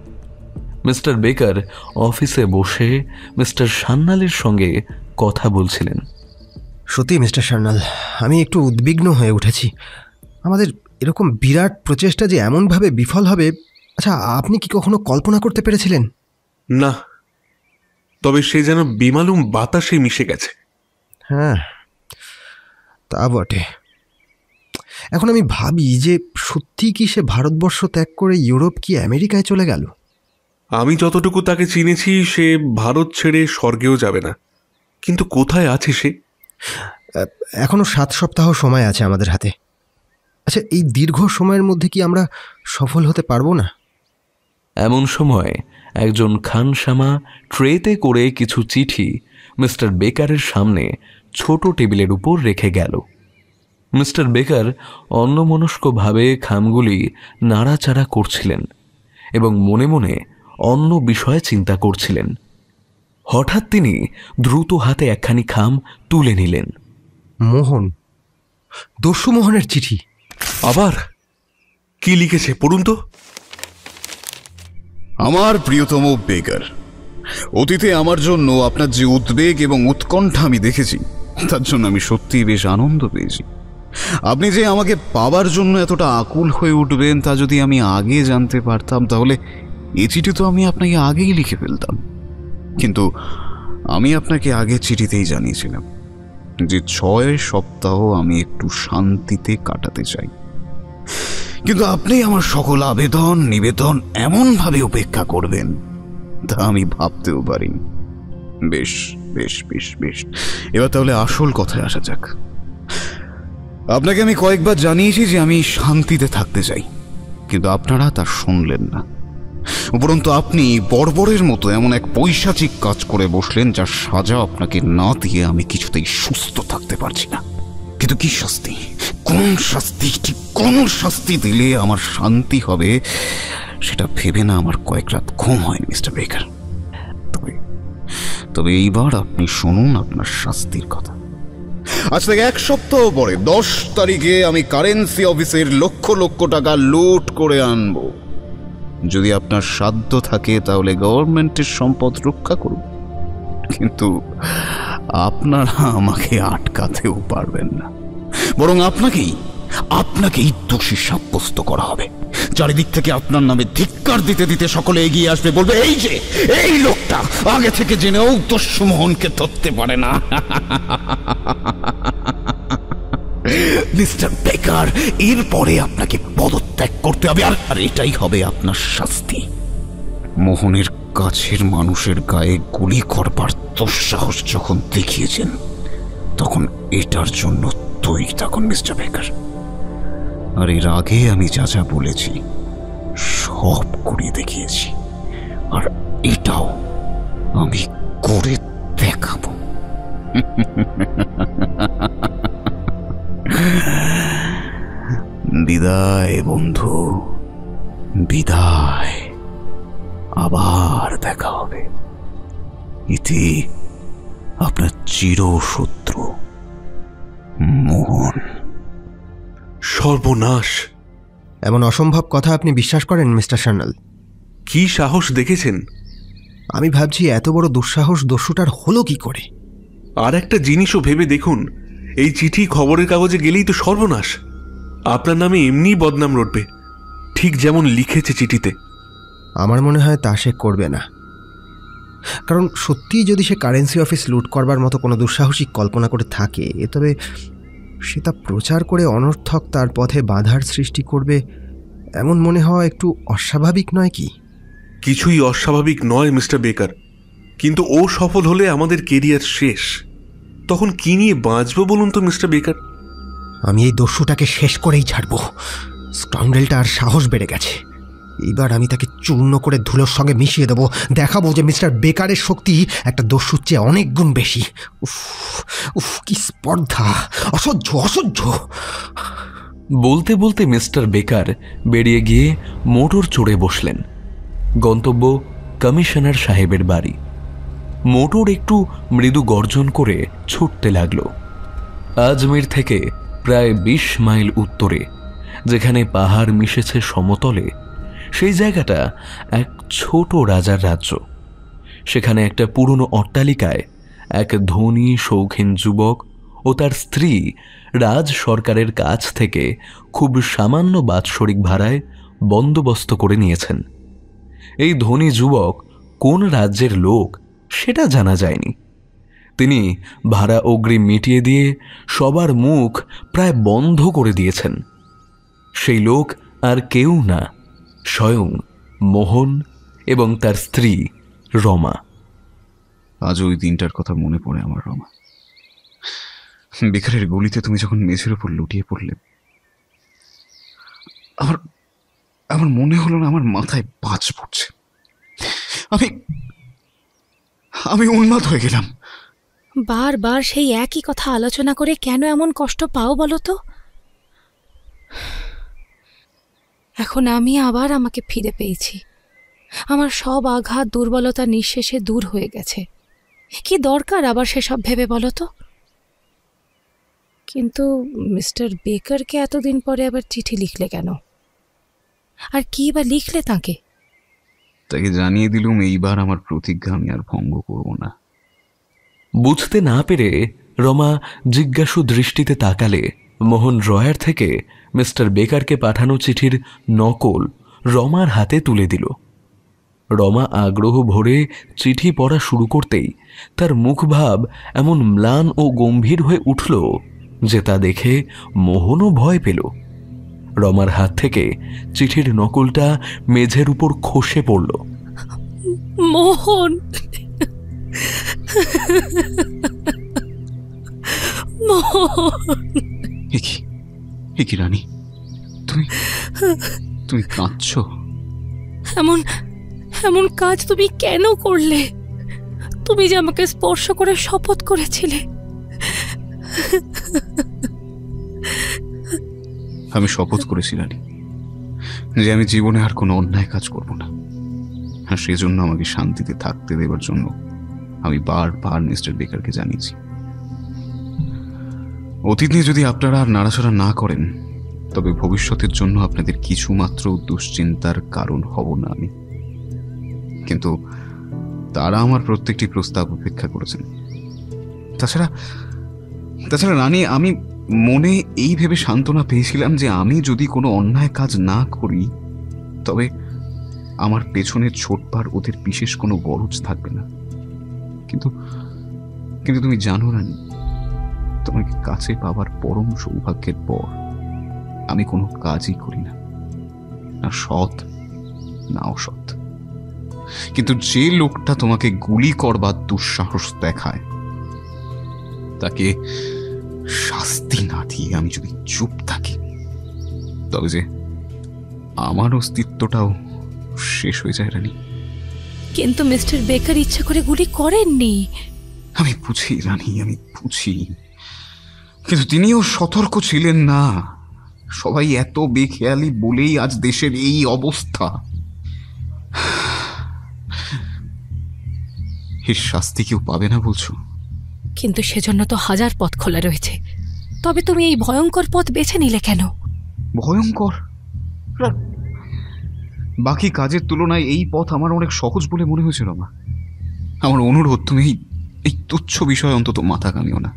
[SPEAKER 3] মিস্টার বেকার অফিসে বসে মিস্টার সান্যালের সঙ্গে কথা বলছিলেন।
[SPEAKER 5] সত্যি মিস্টার সান্যাল, আমি একটু উদ্বিগ্ন হয়ে উঠেছি। আমাদের এরকম বিরাট প্রচেষ্টা যে এমনভাবে বিফল হবে, আচ্ছা আপনি কি কখনো কল্পনা করতে পেরেছিলেন?
[SPEAKER 6] না, তবে সে যেন বেমালুম বাতাসে মিশে গেছে।
[SPEAKER 5] হ্যাঁ, তা বটে। এখন আমি ভাবি যে সত্যি কি সে ভারতবর্ষ ত্যাগ করে ইউরোপ কি আমেরিকায় চলে গেল?
[SPEAKER 6] আমি যতটুকু তাকে চিনেছি সে ভারত ছেড়ে স্বর্গেও যাবে না, কিন্তু কোথায় আছে সে?
[SPEAKER 5] এখনো 7 সপ্তাহ সময় আছে আমাদের হাতে। আচ্ছা, এই দীর্ঘ সময়ের মধ্যে কি আমরা সফল হতে পারবো না?
[SPEAKER 3] এমন সময় একজন খানসামা ট্রেতে করে কিছু চিঠি মিস্টার বেকারের সামনে ছোট টেবিলের উপর রেখে গেল। মিস্টার বেকার অন্যমনস্কভাবে খামগুলি নাড়াচাড়া করছিলেন এবং মনে মনে অন্য বিষয়ে চিন্তা করছিলেন। হঠাৎ তিনি দ্রুত হাতে একখানি খাম তুলে নিলেন।
[SPEAKER 5] মোহন, দস্যু মোহনের চিঠি।
[SPEAKER 6] আবার কি লিখেছে পড়ুন তো।
[SPEAKER 2] আমার প্রিয়তম বেকার, অতীতে আমার জন্য আপনার যে উদ্বেগ এবং উৎকণ্ঠা আমি দেখেছি, তার জন্য আমি সত্যিই বেশ আনন্দ পেয়েছি। আপনি যে আমাকে পাবার জন্য এতটা আকুল হয়ে উঠবেন তা যদি আমি আগে জানতে পারতাম, তাহলে এই চিঠি তো আমি আপনাকে আগেই লিখে ফেলতাম। কিন্তু আমি আপনাকে আগে চিঠিতেই জানিয়েছিলাম যে 6 সপ্তাহ আমি একটু শান্তিতে কাটাতে চাই। কিন্তু আপনি আমার সকল আবেদন নিবেদন এমনভাবে উপেক্ষা করবেন তা আমি ভাবতেও পারিনি। বেশ বেশ বেশ বেশ, এবার তাহলে আসল কথায় আসা যাক। আপনাকে আমি কয়েকবার জানিয়েছি যে আমি শান্তিতে থাকতে চাই, কিন্তু আপনারা তা শুনলেন না। উপরন্তু আপনি বর্বরের মতো এমন এক পৈশাচিক কাজ করে বসলেন যার সাজা আপনাকে না দিয়ে আমি কিছুতেই সুস্থ থাকতে পারছি না। কিন্তু কি শাস্তি, কোন শাস্তি, ঠিক কোন শাস্তি দিলে আমার শান্তি হবে সেটা ভেবে না আমার কয়েক রাত ঘুম হয়নি মিস্টার বেকার। তবে এইবার আপনি শুনুন আপনার শাস্তির কথা। আজ থেকে 1 সপ্তাহ পরে 10 তারিখে আমি কারেন্সি অফিসের লক্ষ লক্ষ টাকা লুট করে আনব। যদি আপনার সাধ্য থাকে তাহলে গভর্নমেন্টের সম্পদ রক্ষা করুন, কিন্তু আপনারা আমাকে আটকাতেও পারবেন না। বরং আপনাকেই দোষী সাব্যস্ত করা হবে। চারিদিক থেকে আপনার নামে ধিক্কার দিতে দিতে সকলে এগিয়ে আসবে, বলবে এই যে এই লোকটা আগে থেকে জেনেও দস্যু মোহনকে ধরতে পারে না। মিস্টার বেকার, এরপরে আপনাকে পদত্যাগ করতে হবে, আর এটাই হবে আপনার শাস্তি। মোহনের কাছের মানুষের গায়ে গুলি করবার দুঃসাহস যখন দেখিয়েছেন, তখন এটার জন্য তৈরি থাকুন মিস্টার বেকার। আর এর আগে আমি যা যা বলেছি সব করে দেখিয়েছি, আর এটাও আমি করে দেখাবো। বিদায় বন্ধু, বিদায়। আবার দেখা হবে। ইতি আপনার চিরশত্রু মোহন।
[SPEAKER 6] সর্বনাশ!
[SPEAKER 5] এমন অসম্ভব কথা আপনি বিশ্বাস করেন মিস্টার সান্যাল?
[SPEAKER 6] কি সাহস দেখেছেন?
[SPEAKER 5] আমি ভাবছি এত বড় দুঃসাহস দস্যুটার হলো কি করে।
[SPEAKER 6] আর একটা জিনিসও ভেবে দেখুন, এই চিঠি খবরের কাগজে গেলেই তো সর্বনাশ। আপনার নামে এমনি বদনাম রটবে, ঠিক যেমন লিখেছে চিঠিতে।
[SPEAKER 5] আমার মনে হয় তা সে করবে না, কারণ সত্যিই যদি সে কারেন্সি অফিস লুট করবার মতো কোনো দুঃসাহসিক কল্পনা করে থাকে, তবে সে তা প্রচার করে অনর্থক তার পথে বাধার সৃষ্টি করবে, এমন মনে হওয়া একটু অস্বাভাবিক নয় কি?
[SPEAKER 6] কিছুই অস্বাভাবিক নয় মিস্টার বেকার, কিন্তু ও সফল হলে আমাদের কেরিয়ার শেষ। তখন কি নিয়ে বাঁচবো বলুন তো মিস্টার বেকার?
[SPEAKER 5] আমি এই দস্যুটাকে শেষ করেই ছাড়ব। স্কাউন্ডেলটা আর সাহস বেড়ে গেছে। এইবার আমি তাকে চূর্ণ করে ধুলোর সঙ্গে মিশিয়ে দেবো, দেখাবো যে মিস্টার বেকারের শক্তি একটা দস্যুর চেয়ে অনেক গুণ বেশি। উফ উফ, কি স্পর্ধা! অসহ্য অসহ্য।
[SPEAKER 3] বলতে বলতে মিস্টার বেকার বেরিয়ে গিয়ে মোটর চড়ে বসলেন। গন্তব্য কমিশনার সাহেবের বাড়ি। মোটর একটু মৃদু গর্জন করে ছুটতে লাগল। আজমির থেকে প্রায় 20 মাইল উত্তরে, যেখানে পাহাড় মিশেছে সমতলে, সেই জায়গাটা এক ছোট রাজার রাজ্য। সেখানে একটা পুরনো অট্টালিকায় এক ধনী শৌখিন যুবক ও তার স্ত্রী রাজ সরকারের কাছ থেকে খুব সামান্য বাৎসরিক ভাড়ায় বন্দোবস্ত করে নিয়েছেন। এই ধনী যুবক কোন রাজ্যের লোক সেটা জানা যায়নি। তিনি ভাড়া অগ্রিম মিটিয়ে দিয়ে সবার মুখ প্রায় বন্ধ করে দিয়েছেন। সেই লোক আর কেউ না, স্বয়ং মোহন এবং তার স্ত্রী রমা।
[SPEAKER 2] আজ ওই দিনটার কথা মনে পড়ে আমার রমা। বেকারের গলিতে তুমি যখন মেঝের উপর লুটিয়ে পড়লে, আমার মনে হলো না আমার মাথায় বাজ পড়ছে। আমি উন্মাদ হয়ে গেলাম।
[SPEAKER 7] বারবার সেই একই কথা আলোচনা করে কেন এমন কষ্ট পাও বলো তো? এখন আমি আবার আমাকে ফিরে পেয়েছি। আমার সব আঘাত, দুর্বলতা নিঃশেষে দূর হয়ে গেছে। কি দরকার আবার সেসব ভেবে বলো তো? কিন্তু মিস্টার বেকারকে এতদিন পরে আবার চিঠি লিখলে কেন? আর কি বা লিখলে তাকে?
[SPEAKER 2] তাকে জানিয়ে দিলুম এইবার আমার প্রতিজ্ঞা আমি আর ভঙ্গ করব না।
[SPEAKER 3] বুঝতে না পেরে রমা জিজ্ঞাসু দৃষ্টিতে তাকালে মোহন ড্রয়ার থেকে মিস্টার বেকারকে পাঠানো চিঠির নকল রমার হাতে তুলে দিল। রমা আগ্রহ ভরে চিঠি পড়া শুরু করতেই তার মুখভাব এমন ম্লান ও গম্ভীর হয়ে উঠল যে তা দেখে মোহনও ভয় পেল। রমার হাত থেকে চিঠির নকলটা মেঝের উপর খসে পড়ল।
[SPEAKER 7] মোহন,
[SPEAKER 2] কি রানী, তুমি কাঁদছো?
[SPEAKER 7] এমন কাজ তুমি কেন করলে? তুমি যে আমাকে স্পর্শ করে শপথ করেছিলে।
[SPEAKER 2] আমি শপথ করেছি রানী যে আমি জীবনে আর কোনো অন্যায় কাজ করব না, আর সেজন্য আমাকে শান্তিতে থাকতে দেবার জন্য আমি বারবার মিস্টার বেকারকে জানিয়েছি। অতীত নিয়ে যদি আপনারা আর নাড়াচাড়া না করেন তবে ভবিষ্যতের জন্য আপনাদের কিছুমাত্র দুশ্চিন্তার কারণ হব না আমি। কিন্তু তারা আমার প্রত্যেকটি প্রস্তাব উপেক্ষা করেছেন। তাছাড়া রানী, আমি মনে এই ভেবে সান্ত্বনা পেয়েছিলাম যে আমি যদি কোনো অন্যায় কাজ না করি তবে আমার পেছনে ছোটবার ওদের বিশেষ কোনো গরজ থাকবে না। কিন্তু তুমি জানো রানী, তোমাকে কাছে পাওয়ার পরম সৌভাগ্যের পর আমি কোনো কাজই করি না, না সৎ না অসৎ। কিন্তু যে লোকটা তোমাকে গুলি করবার দুঃসাহস দেখায় তাকে শাস্তি না দিয়ে আমি যদি চুপ থাকি তবে যে আমার অস্তিত্বটাও শেষ হয়ে যায় রানী।
[SPEAKER 7] কিন্তু মিস্টার বেকার ইচ্ছা করে গুলি করেননি।
[SPEAKER 2] আমি বুঝি রানী, আমি বুঝি, কিন্তু তিনিও সতর্ক ছিলেন না। সবাই এত বেখেয়ালি বলেই আজ দেশের এই অবস্থা। এর শাস্তি কেউ পাবে না বলছো?
[SPEAKER 7] কিন্তু সেজন্য তো হাজার পথ খোলা রয়েছে। তবে তুমি এই ভয়ঙ্কর পথ বেছে নিলে কেন?
[SPEAKER 2] ভয়ঙ্কর? বাকি কাজের তুলনায় এই পথ আমার অনেক সহজ বলে মনে হয়েছিল। আমার অনুরোধ, তুমি এই তুচ্ছ বিষয়ে অন্তত মাথা কামিও না।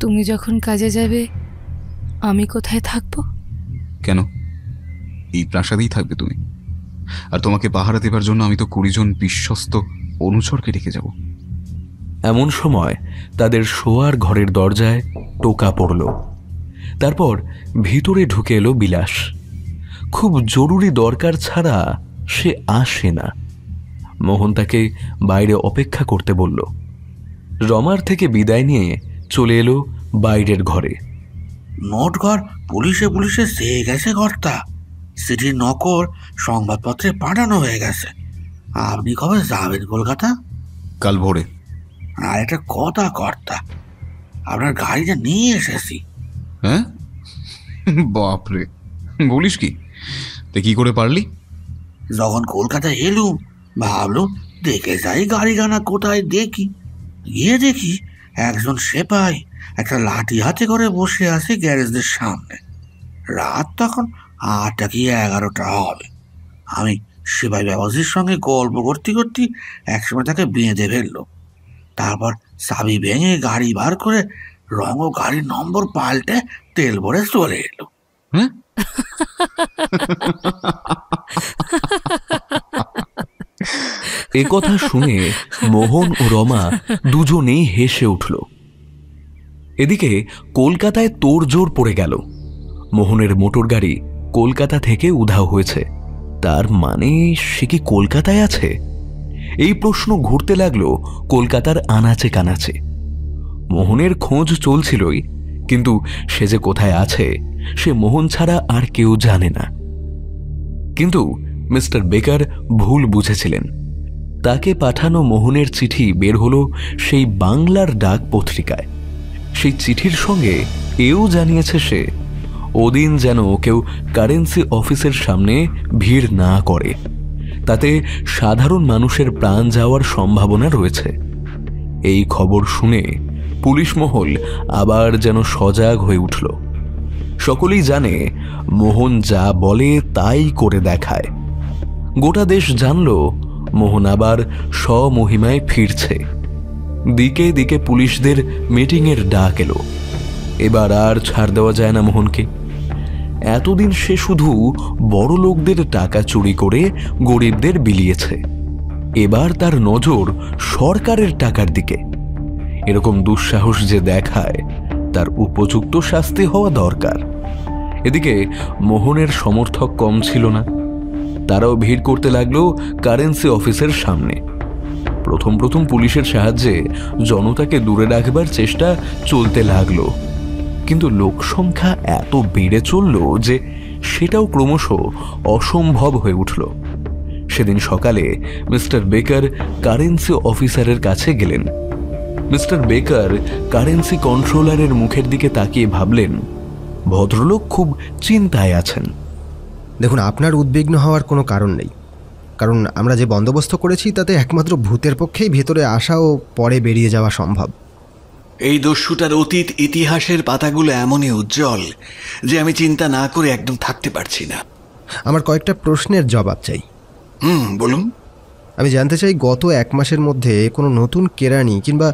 [SPEAKER 7] তুমি যখন কাজে যাবে আমি কোথায় থাকবো?
[SPEAKER 2] কেন, এই প্রাসাদেই থাকবে তুমি। আর তোমাকে পাহারা দেবার জন্য আমি তো 20 জন বিশ্বস্ত অনুচরকে রেখে যাব।
[SPEAKER 3] এমন সময় তাদের শোয়ার ঘরের দরজায় টোকা পড়ল। তারপর ভিতরে ঢুকে এলো বিলাস। খুব জরুরি দরকার ছাড়া সে আসে না। মোহন তাকে বাইরে অপেক্ষা করতে বলল। রমার থেকে বিদায় নিয়ে চলে এলো বাইরের ঘরে।
[SPEAKER 1] নোটঘর পুলিশে চেয়ে গেছে কর্তা। সিটির নকল সংবাদপত্রে পাঠানো হয়ে গেছে। আপনি কবে যাবেন কলকাতা?
[SPEAKER 2] কাল ভোরে।
[SPEAKER 1] আর একটা কথা কর্তা, আপনার গাড়িটা নিয়ে এসেছি।
[SPEAKER 2] হ্যাঁ? বাপরে, বলিস কি? তা কি করে পারলি?
[SPEAKER 1] যখন কলকাতায় এলুম ভাবলুম দেখে যাই গাড়ি গানা কোথায় দেখি। গিয়ে দেখি একজন সেপাই একটা লাঠি হাতে করে বসে আছে গ্যারেজের সামনে। রাত তখন 8টা কি 11টা হবে।
[SPEAKER 10] আমি সিপাহী বাবাজির সঙ্গে গল্প করতে করতে একসময় তাকে বেঁধে ফেললো। তারপর চাবি ভেঙে গাড়ি বার করে রং ও গাড়ির নম্বর পাল্টে তেল ভরে চলে এলো।
[SPEAKER 3] এ কথা শুনে মোহন ও রমা দুজনেই হেসে উঠল। এদিকে কলকাতায় তোড়জোড় পড়ে গেল। মোহনের মোটর গাড়ি কলকাতা থেকে উধাও হয়েছে। তার মানে সে কি কলকাতায় আছে? এই প্রশ্ন ঘুরতে লাগলো কলকাতার আনাচে কানাচে। মোহনের খোঁজ চলছিলই, কিন্তু সে যে কোথায় আছে সে মোহন ছাড়া আর কেউ জানে না। কিন্তু মিস্টার বেকার ভুল বুঝেছিলেন। তাকে পাঠানো মোহনের চিঠি বের হলো সেই বাংলার ডাক পত্রিকায়। সেই চিঠির সঙ্গে এও জানিয়েছে সে ওদিন যেন কেউ কারেন্সি অফিসের সামনে ভিড় না করে, তাতে সাধারণ মানুষের প্রাণ যাওয়ার সম্ভাবনা রয়েছে। এই খবর শুনে পুলিশ মহল আবার যেন সজাগ হয়ে উঠল। সকলেই জানে মোহন যা বলে তাই করে দেখায়। গোটা দেশ জানল মোহন আবার স্বমহিমায় ফিরছে। দিকে দিকে পুলিশদের মিটিংয়ের ডাক এলো। এবার আর ছাড় দেওয়া যায় না মোহনকে। এতদিন সে শুধু বড় লোকদের টাকা চুরি করে গরিবদের বিলিয়েছে, এবার তার নজর সরকারের টাকার দিকে। এরকম দুঃসাহস যে দেখায় তার উপযুক্ত শাস্তি হওয়া দরকার। এদিকে মোহনের সমর্থক কম ছিল না। তারাও ভিড় করতে লাগলো কারেন্সি অফিসের সামনে। প্রথম প্রথম পুলিশের সাহায্যে জনতাকে দূরে রাখবার চেষ্টা চলতে লাগলো, কিন্তু লোক সংখ্যা এত বেড়ে চলল যে সেটাও ক্রমশ অসম্ভব হয়ে উঠল। সেদিন সকালে মিস্টার বেকার কারেন্সি অফিসারের কাছে গেলেন। মিস্টার বেকার কারেন্সি কন্ট্রোলারের মুখের দিকে তাকিয়ে ভাবলেন, ভদ্রলোক খুব চিন্তায় আছেন।
[SPEAKER 5] দেখুন, আপনার উদ্বিগ্ন হওয়ার কোনো কারণ নেই, কারণ আমরা যে বন্দোবস্ত করেছি তাতে একমাত্র ভূতের পক্ষেই ভেতরে আসা ও পরে বেরিয়ে যাওয়া সম্ভব।
[SPEAKER 11] এই দস্যুটার অতীত ইতিহাসের পাতাগুলো এমনই উজ্জ্বল যে আমি চিন্তা না করে একদম থাকতে পারছি না।
[SPEAKER 5] আমার কয়েকটা প্রশ্নের জবাব চাই।
[SPEAKER 11] বলুন।
[SPEAKER 5] আমি জানতে চাই, গত 1 মাসের মধ্যে কোনো নতুন কেরানি কিংবা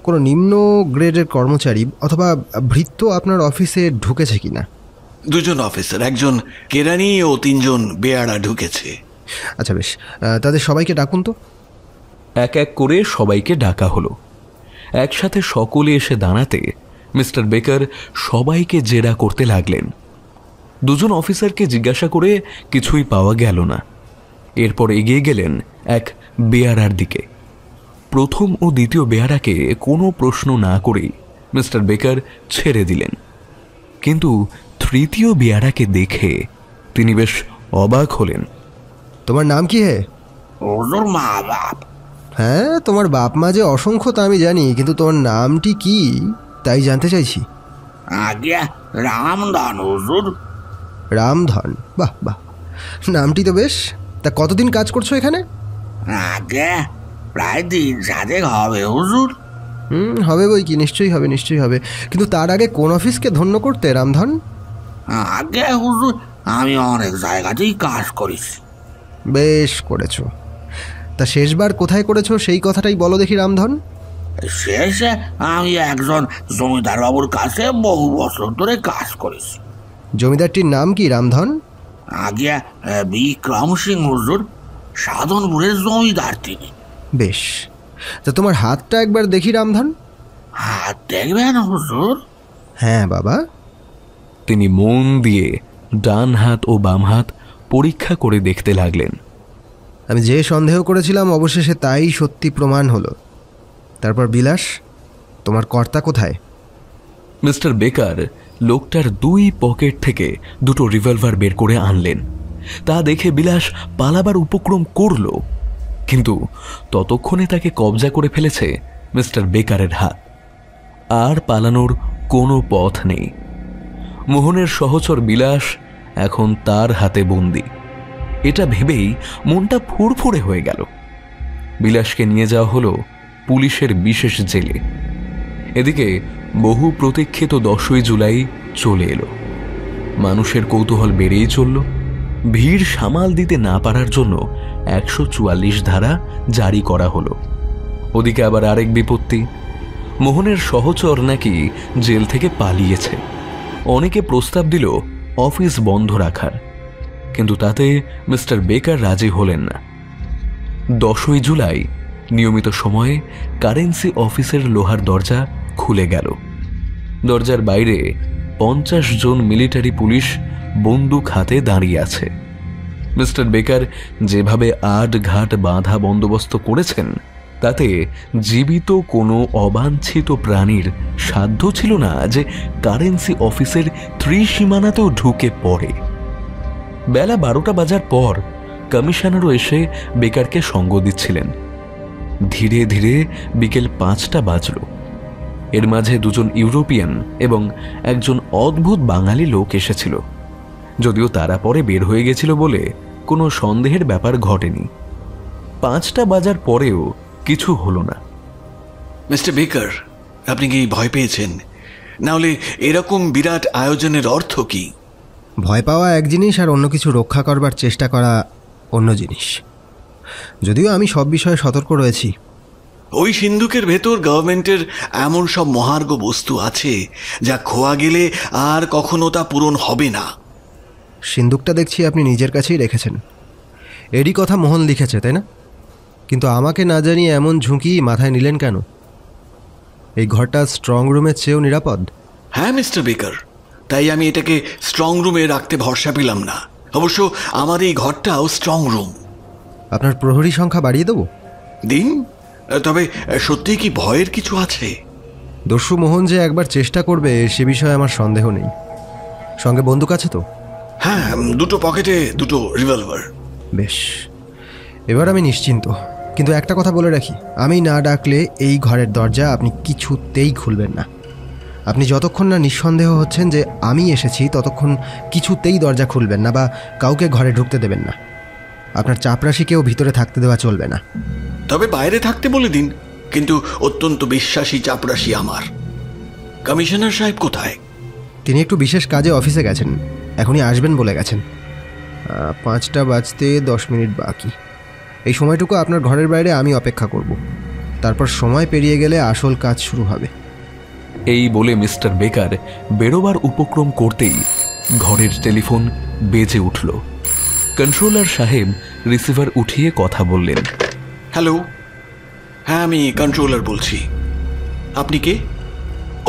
[SPEAKER 5] কোনো নিম্ন গ্রেডের কর্মচারী অথবা ভৃত্য আপনার অফিসে ঢুকেছে কিনা?
[SPEAKER 11] 2 জন অফিসার, 1 জন কেরানি ও 3 জন বেয়ারা ঢুকেছে।
[SPEAKER 5] আচ্ছা বেশ, তাদের সবাইকে ডাকুন তো।
[SPEAKER 3] এক এক করে সবাইকে ডাকা হলো। একসাথে সকলে এসে দাঁড়াতে মিস্টার বেকার সবাইকে জেরা করতে লাগলেন। 2 জন অফিসারকে জিজ্ঞাসা করে কিছুই পাওয়া গেল না। এরপর এগিয়ে গেলেন এক বেয়ারার দিকে। প্রথম ও দ্বিতীয় বেয়ারাকে কোনো প্রশ্ন না করেই মিস্টার বেকার ছেড়ে দিলেন, কিন্তু তৃতীয় বেয়ারাকে দেখে তিনি বেশ অবাক হলেন।
[SPEAKER 5] তোমার নাম কি হে?
[SPEAKER 10] ওর মা বাপ।
[SPEAKER 5] হ্যাঁ, তোমার বাপ মা যে অসংখ্য তা আমি জানি, কিন্তু তোমার নামটি কি তাই জানতে চাইছি।
[SPEAKER 10] আগে রামধন হুজুর।
[SPEAKER 5] রামধন? বাহ বাহ, নামটি তো বেশ। তা কতদিন কাজ করছো এখানে?
[SPEAKER 10] আগে প্রায় 3 সাতেক হবে হুজুর।
[SPEAKER 5] হবে বই কি, নিশ্চয়ই হবে, নিশ্চয়ই হবে। কিন্তু তার আগে কোন অফিসকে ধন্য করতে রামধন?
[SPEAKER 10] আগে হুজুর আমি অনেক জায়গাতেই কাজ করেছি।
[SPEAKER 5] বেশ করেছো। তা শেষবার কোথায় করেছো সেই কথাটাই বলো দেখি রামধন।
[SPEAKER 10] শেষে আমি একজন জমিদার বাবুর কাছে বহু বছর ধরে কাজ করেছি।
[SPEAKER 5] জমিদারটির নাম কি রামধন?
[SPEAKER 10] আগে বিক্রম সিং হুজুর, সাধনপুরের জমিদার তিনি।
[SPEAKER 5] বেশ, তা তোমার হাতটা একবার দেখি রামধন।
[SPEAKER 10] হাত দেখবেন হুজুর?
[SPEAKER 5] হ্যাঁ বাবা।
[SPEAKER 3] তিনি মন দিয়ে ডান হাত ও বাম হাত পরীক্ষা করে দেখতে লাগলেন।
[SPEAKER 5] আমি যে সন্দেহ করেছিলাম অবশেষে তাই সত্যি প্রমাণ হলো। তারপর বিলাস, তোমার কর্তা কোথায়?
[SPEAKER 3] মিস্টার বেকার লোকটার 2 পকেট থেকে 2টো রিভলভার বের করে আনলেন। তা দেখে বিলাস পালাবার উপক্রম করল, কিন্তু ততক্ষণে তাকে কবজা করে ফেলেছে মিস্টার বেকারের হাত। আর পালানোর কোনো পথ নেই। মোহনের সহচর বিলাস এখন তার হাতে বন্দী। এটা ভেবেই মনটা ফুরফুরে হয়ে গেল। বিলাসকে নিয়ে যাওয়া হলো পুলিশের বিশেষ জেলে। এদিকে বহু প্রতীক্ষিত 10ই জুলাই চলে এলো। মানুষের কৌতূহল বেড়েই চলল। ভিড় সামাল দিতে না পারার জন্য 144 ধারা জারি করা হলো। ওদিকে আবার আরেক বিপত্তি, মোহনের সহচর নাকি জেল থেকে পালিয়েছে। অনেকে প্রস্তাব দিল অফিস বন্ধ রাখার, কিন্তু তাতে মিস্টার বেকার রাজি হলেন না। 10ই জুলাই নিয়মিত সময়ে কারেন্সি অফিসের লোহার দরজা খুলে গেল। দরজার বাইরে 50 জন মিলিটারি পুলিশ বন্দুক হাতে দাঁড়িয়ে আছে। মিস্টার বেকার যেভাবে আট ঘাট বাঁধা বন্দোবস্ত করেছেন, তাতে জীবিত কোনো অবাঞ্ছিত প্রাণীর সাধ্য ছিল না যে কারেন্সি অফিসের ত্রিসীমানাতেও ঢুকে পড়ে। বেলা 12টা বাজার পর কমিশনারও এসে বেকারকে সঙ্গ দিচ্ছিলেন। ধীরে ধীরে বিকেল 5টা বাজল। এর মাঝে 2 জন ইউরোপিয়ান এবং একজন অদ্ভুত বাঙালি লোক এসেছিল, যদিও তারা পরে বের হয়ে গেছিল বলে কোনো সন্দেহের ব্যাপার ঘটেনি। 5টা বাজার পরেও কিছু হলো না।
[SPEAKER 11] মিস্টার বেকার, আপনি কি ভয় পেয়েছেন? না হলে এরকম বিরাট আয়োজনের অর্থ কি?
[SPEAKER 5] ভয় পাওয়া এক জিনিস, আর অন্য কিছু রক্ষা করবার চেষ্টা করা অন্য জিনিস। যদিও আমি সব বিষয়ে সতর্ক রয়েছি।
[SPEAKER 11] ওই সিন্ধুকের ভেতর গভর্নমেন্টের এমন সব মহার্ঘ বস্তু আছে যা খোয়া গেলে আর কখনো তা পূরণ হবে না।
[SPEAKER 5] সিন্ধুকটা দেখছি আপনি নিজের কাছেই রেখেছেন। এরই কথা মোহন লিখেছে, তাই না? কিন্তু আমাকে না জানিয়ে এমন ঝুঁকি মাথায় নিলেন কেন? এই ঘরটা স্ট্রং রুমের চেয়েও নিরাপদ।
[SPEAKER 11] হ্যাঁ মিস্টার বেকার, তাই আমি এটাকে স্ট্রং রুমে রাখতে ভরসা পেলাম না। অবশ্য আমার এই ঘরটাও স্ট্রং রুম।
[SPEAKER 5] আপনার প্রহরী সংখ্যা বাড়িয়ে দেব?
[SPEAKER 11] দিন, তবে সত্যিই কি ভয়ের কিছু আছে?
[SPEAKER 5] দস্যু মোহন যে একবার চেষ্টা করবে সে বিষয়ে আমার সন্দেহ নেই। সঙ্গে বন্দুক আছে তো?
[SPEAKER 11] হ্যাঁ, 2টো পকেটে 2টো রিভলভার।
[SPEAKER 5] বেশ, এবার আমি নিশ্চিন্ত। কিন্তু একটা কথা বলে রাখি, আমি না ডাকলে এই ঘরের দরজা আপনি কিছুতেই খুলবেন না। আপনি যতক্ষণ না নিঃসন্দেহ হচ্ছেন যে আমি এসেছি, ততক্ষণ কিছুতেই দরজা খুলবেন না বা কাউকে ঘরে ঢুকতে দেবেন না। আপনার চাপরাশিকেও ভিতরে থাকতে দেওয়া চলবে না।
[SPEAKER 11] তবে বাইরে থাকতে বলে দিন, কিন্তু অত্যন্ত বিশ্বাসী চাপরাশি আমার। কমিশনার সাহেব কোথায়?
[SPEAKER 5] তিনি একটু বিশেষ কাজে অফিসে গেছেন, এখনই আসবেন বলে গেছেন। 5টা বাজতে 10 মিনিট বাকি। এই সময়টুকু আপনার ঘরের বাইরে আমি অপেক্ষা করব। তারপর সময় পেরিয়ে গেলে আসল কাজ শুরু হবে।
[SPEAKER 3] এই বলে মিস্টার বেকার বেরোবার উপক্রম করতেই ঘরের টেলিফোন বেজে উঠল। কন্ট্রোলার সাহেব রিসিভার উঠিয়ে কথা বললেন।
[SPEAKER 11] হ্যালো, হ্যাঁ আমি কন্ট্রোলার বলছি। আপনি কে?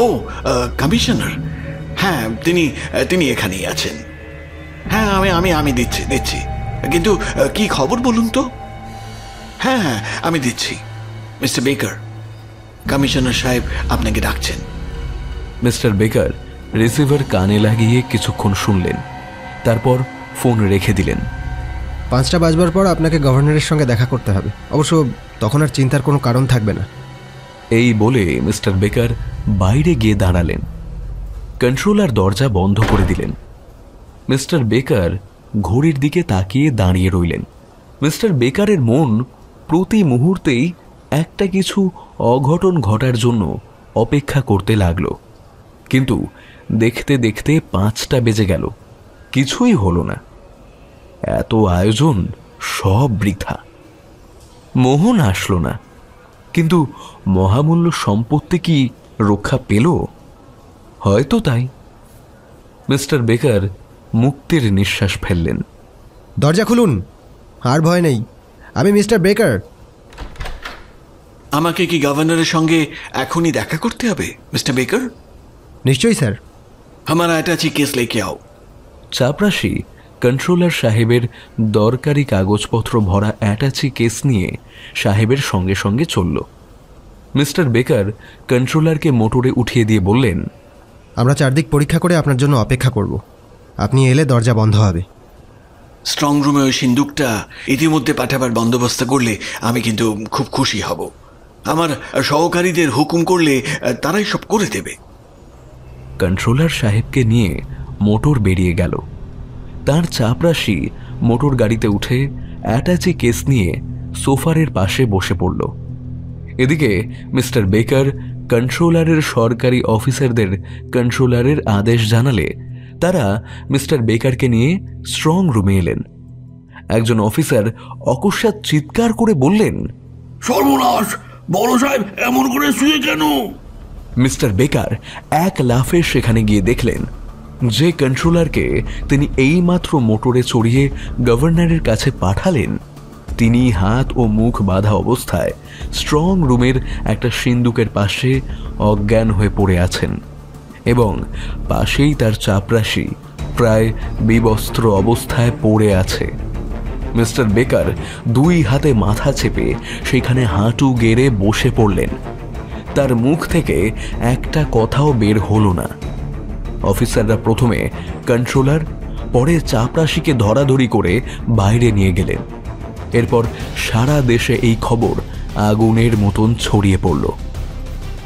[SPEAKER 11] ও, কমিশনার। হ্যাঁ, তিনি এখানেই আছেন। হ্যাঁ, আমি দিচ্ছি। কিন্তু কি খবর বলুন তো? হ্যাঁ, আমি দিচ্ছি। মিস্টার বেকার, কমিশনার সাহেব আপনাকে ডাকছেন।
[SPEAKER 3] মিস্টার বেকার রিসিভার কানে লাগিয়ে কিছুক্ষণ শুনলেন, তারপর ফোন রেখে দিলেন।
[SPEAKER 5] 5টা বাজবার পর আপনাকে গভর্নরের সঙ্গে দেখা করতে হবে। অবশ্য তখন আর চিন্তার কোনো কারণ থাকবে না।
[SPEAKER 3] এই বলে মিস্টার বেকার বাইরে গিয়ে দাঁড়ালেন। কন্ট্রোলার দরজা বন্ধ করে দিলেন। মিস্টার বেকার ঘড়ির দিকে তাকিয়ে দাঁড়িয়ে রইলেন। মিস্টার বেকারের মন প্রতি মুহূর্তেই একটা কিছু অঘটন ঘটার জন্য অপেক্ষা করতে লাগল। কিন্তু দেখতে দেখতে 5টা বেজে গেল, কিছুই হলো না। এত আয়োজন সব বৃথা। মোহন আসলো না, কিন্তু মহামূল্য সম্পত্তি কি রক্ষা পেল? হয়তো তাই। মিস্টার বেকার মুক্তির নিঃশ্বাস ফেললেন।
[SPEAKER 5] দরজা খুলুন, আর ভয় নেই, আমি মিস্টার বেকার।
[SPEAKER 11] আমাকে কি গভর্নরের সঙ্গে এখনই দেখা করতে হবে মিস্টার বেকার?
[SPEAKER 5] নিশ্চয়ই স্যার।
[SPEAKER 11] আমার অ্যাটাচি কেস লেকে আও।
[SPEAKER 3] চাপরাশি কন্ট্রোলার সাহেবের দরকারি কাগজপত্র ভরা অ্যাটাচি কেস নিয়ে সাহেবের সঙ্গে সঙ্গে চলল। মিস্টার বেকার কন্ট্রোলারকে মোটরে উঠিয়ে দিয়ে বললেন,
[SPEAKER 5] আমরা চারদিক পরীক্ষা করে আপনার জন্য অপেক্ষা করব। আপনি এলে দরজা বন্ধ হবে।
[SPEAKER 11] স্ট্রং রুমে ওই সিন্দুকটা ইতিমধ্যে পাঠাবার বন্দোবস্ত করলে আমি কিন্তু খুব খুশি হব। আমার সহকারীদের হুকুম করলে তারাই সব করে দেবে।
[SPEAKER 3] কন্ট্রোলার সাহেবকে নিয়ে মোটর বেরিয়ে গেল। তার চাপরাশি মোটর গাড়িতে উঠে অ্যাটাচি কেস নিয়ে সোফারের পাশে বসে পড়ল। এদিকে মিস্টার বেকার কন্ট্রোলারের সরকারি অফিসারদের কন্ট্রোলারের আদেশ জানালে তারা মিস্টার বেকারকে নিয়ে স্ট্রং রুমে এলেন। একজন অফিসার অকস্মাৎ চিৎকার করে বললেন,
[SPEAKER 10] সর্বনাশ, বড় সাহেব এমন করে শুয়ে কেন?
[SPEAKER 3] মিস্টার বেকার এক লাফে সেখানে গিয়ে দেখলেন যে কন্ট্রোলারকে তিনি এইমাত্র মোটরে চড়িয়ে গভর্নরের কাছে পাঠালেন, তিনি হাত ও মুখ বাঁধা অবস্থায় স্ট্রং রুমের একটা সিন্দুকের পাশে অজ্ঞান হয়ে পড়ে আছেন এবং পাশেই তার চাপরাশি প্রায় বিবস্ত্র অবস্থায় পড়ে আছে। মিস্টার বেকার দুই হাতে মাথা চেপে সেখানে হাঁটু গেড়ে বসে পড়লেন। তার মুখ থেকে একটা কথাও বের হলো না। অফিসাররা প্রথমে কন্ট্রোলার, পরে চাপরাশিকে ধরাধরি করে বাইরে নিয়ে গেলেন। এরপর সারা দেশে এই খবর আগুনের মতন ছড়িয়ে পড়ল।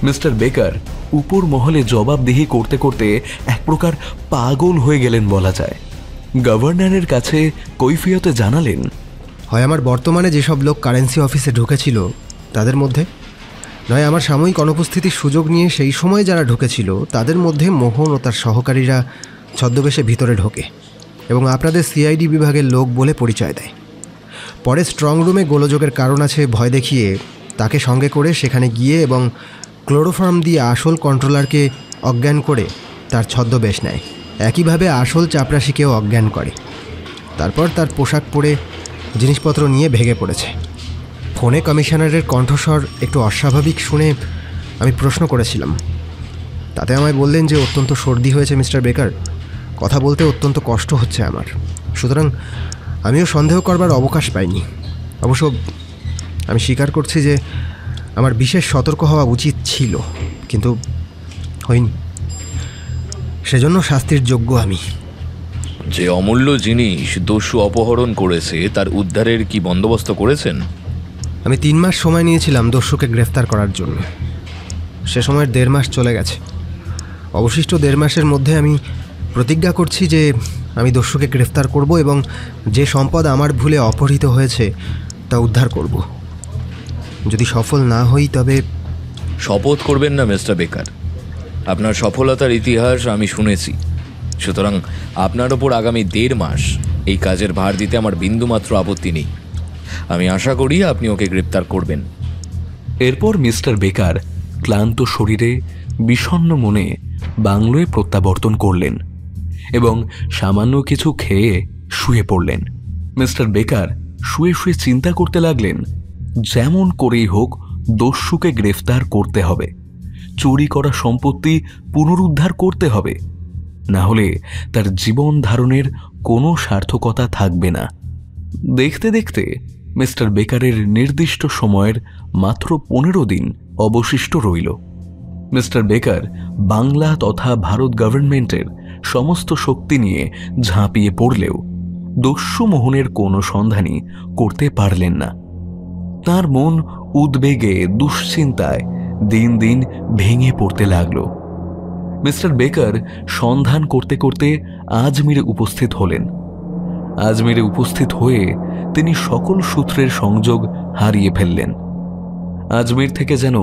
[SPEAKER 3] মিস্টার বেকার উপর মহলে জবাবদিহি করতে করতে এক প্রকার পাগল হয়ে গেলেন বলা যায়। গভর্নরের কাছে কৈফিয়তে জানালেন,
[SPEAKER 5] হয় আমার বর্তমানে যেসব লোক কারেন্সি অফিসে ঢুকেছিল তাদের মধ্যে, নয় আমার সাময়িক অনুপস্থিতির সুযোগ নিয়ে সেই সময় যারা ঢুকেছিল তাদের মধ্যে মোহন ও তার সহকারীরা ছদ্মবেশে ভিতরে ঢোকে এবং আপনাদের সিআইডি বিভাগের লোক বলে পরিচয় দেয়। পরে স্ট্রং রুমে গোলযোগের কারণ আছে ভয় দেখিয়ে তাকে সঙ্গে করে সেখানে গিয়ে এবং ক্লোরোফর্ম দিয়ে আসল কন্ট্রোলারকে অজ্ঞান করে তার ছদ্মবেশ নেয়। একইভাবে আসল চাপরাশিকেও অজ্ঞান করে। তারপর তার পোশাক পরে জিনিসপত্র নিয়ে ভেগে পড়েছে। ফোনে কমিশনারের কণ্ঠস্বর একটু অস্বাভাবিক শুনে আমি প্রশ্ন করেছিলাম। তাতে আমায় বললেন যে অত্যন্ত সর্দি হয়েছে মিস্টার বেকার, কথা বলতে অত্যন্ত কষ্ট হচ্ছে আমার। সুতরাং আমিও সন্দেহ করবার অবকাশ পাইনি। অবশ্য আমি স্বীকার করছি যে আমার বিশেষ সতর্ক হওয়া উচিত ছিল, কিন্তু হয়নি। সেজন্য শাস্তির যোগ্য আমি।
[SPEAKER 12] যে অমূল্য জিনিস দস্যু অপহরণ করেছে তার উদ্ধারের কি বন্দোবস্ত করেছেন?
[SPEAKER 5] আমি 3 মাস সময় নিয়েছিলাম দস্যুকে গ্রেফতার করার জন্য। সে সময়ের 1.5 মাস চলে গেছে। অবশিষ্ট 1.5 মাসের মধ্যে আমি প্রতিজ্ঞা করছি যে আমি দস্যুকে গ্রেফতার করব এবং যে সম্পদ আমার ভুলে অপহৃত হয়েছে তা উদ্ধার করব। যদি সফল না হই তবে...
[SPEAKER 12] শপথ করবেন না মিস্টার বেকার। আপনার সফলতার ইতিহাস আমি শুনেছি, সুতরাং আপনার ওপর আগামী 1.5 মাস এই কাজের ভার দিতে আমার বিন্দুমাত্র আপত্তি নেই। আমি আশা করি আপনি ওকে গ্রেপ্তার করবেন।
[SPEAKER 3] এরপর মিস্টার বেকার ক্লান্ত শরীরে বিষণ্ণ মনে বাংলোয় প্রত্যাবর্তন করলেন এবং সামান্য কিছু খেয়ে শুয়ে পড়লেন। মিস্টার বেকার শুয়ে শুয়ে চিন্তা করতে লাগলেন, যেমন করেই হোক দস্যুকে গ্রেফতার করতে হবে, চুরি করা সম্পত্তি পুনরুদ্ধার করতে হবে, না হলে তার জীবন ধারণের কোনো সার্থকতা থাকবে না। দেখতে দেখতে মিস্টার বেকারের নির্দিষ্ট সময়ের মাত্র 15 দিন অবশিষ্ট রইল। মিস্টার বেকার বাংলা তথা ভারত গভর্নমেন্টের সমস্ত শক্তি নিয়ে ঝাঁপিয়ে পড়লেও দস্যু মোহনের কোনো সন্ধানই করতে পারলেন না। তার মন উদ্বেগে দুশ্চিন্তায় দিন দিন ভেঙে পড়তে লাগল। মিস্টার বেকার সন্ধান করতে করতে আজমিরে উপস্থিত হলেন। আজমিরে উপস্থিত হয়ে তিনি সকল সূত্রের সংযোগ হারিয়ে ফেললেন। আজমির থেকে যেন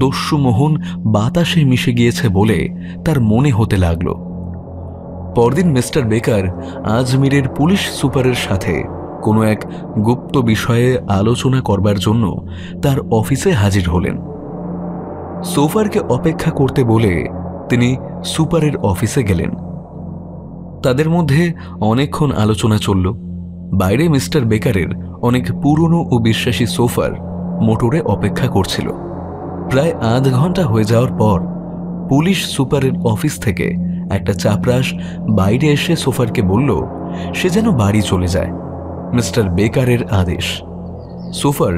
[SPEAKER 3] দস্যু মোহন বাতাসে মিশে গিয়েছে বলে তার মনে হতে লাগল। পরদিন মিস্টার বেকার আজমিরের পুলিশ সুপারের সাথে কোনো এক গুপ্ত বিষয়ে আলোচনা করবার জন্য তার অফিসে হাজির হলেন। সোফারকে অপেক্ষা করতে বলে তিনি সুপারের অফিসে গেলেন। তাদের মধ্যে অনেকক্ষণ আলোচনা চলল। বাইরে মিস্টার বেকারের অনেক পুরনো ও বিশ্বাসী সোফার মোটরে অপেক্ষা করছিল। প্রায় আধ ঘন্টা হয়ে যাওয়ার পর পুলিশ সুপারের অফিস থেকে একটা চাপরাশ বাইরে এসে সোফারকে বলল সে যেন বাড়ি চলে যায়। মিস্টার বেকারের আদেশ। সোফার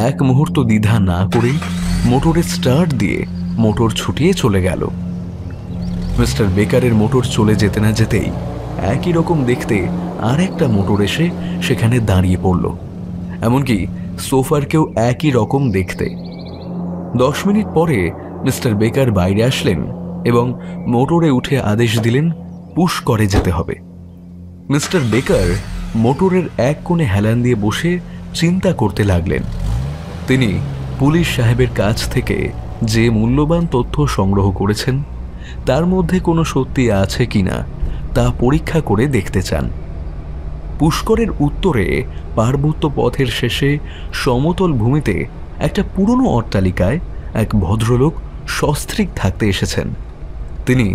[SPEAKER 3] এক মুহূর্ত দ্বিধা না করে মোটরে স্টার্ট দিয়ে মোটর ছুটিয়ে চলে গেল। মিস্টার বেকারের মোটর চলে যেতে না যেতেই একই রকম দেখতে আর একটা মোটর এসে সেখানে দাঁড়িয়ে পড়ল। এমনকি সোফারকেও একই রকম দেখতে। 10 মিনিট পরে মিস্টার বেকার বাইরে আসলেন এবং মোটরে উঠে আদেশ দিলেন পুশ করে যেতে হবে। মিস্টার বেকার মোটরের এক কোণে হেলান দিয়ে বসে চিন্তা করতে লাগলেন। তিনি পুলিশ সাহেবের কাছ থেকে যে মূল্যবান তথ্য সংগ্রহ করেছেন তার মধ্যে কোনো সত্যি আছে কিনা তা পরীক্ষা করে দেখতে চান। পুষ্করের উত্তরে পার্বত্য পথের শেষে সমতল ভূমিতে একটা পুরনো অট্টালিকায় এক ভদ্রলোক সস্ত্রীক থাকতে এসেছেন। তিনি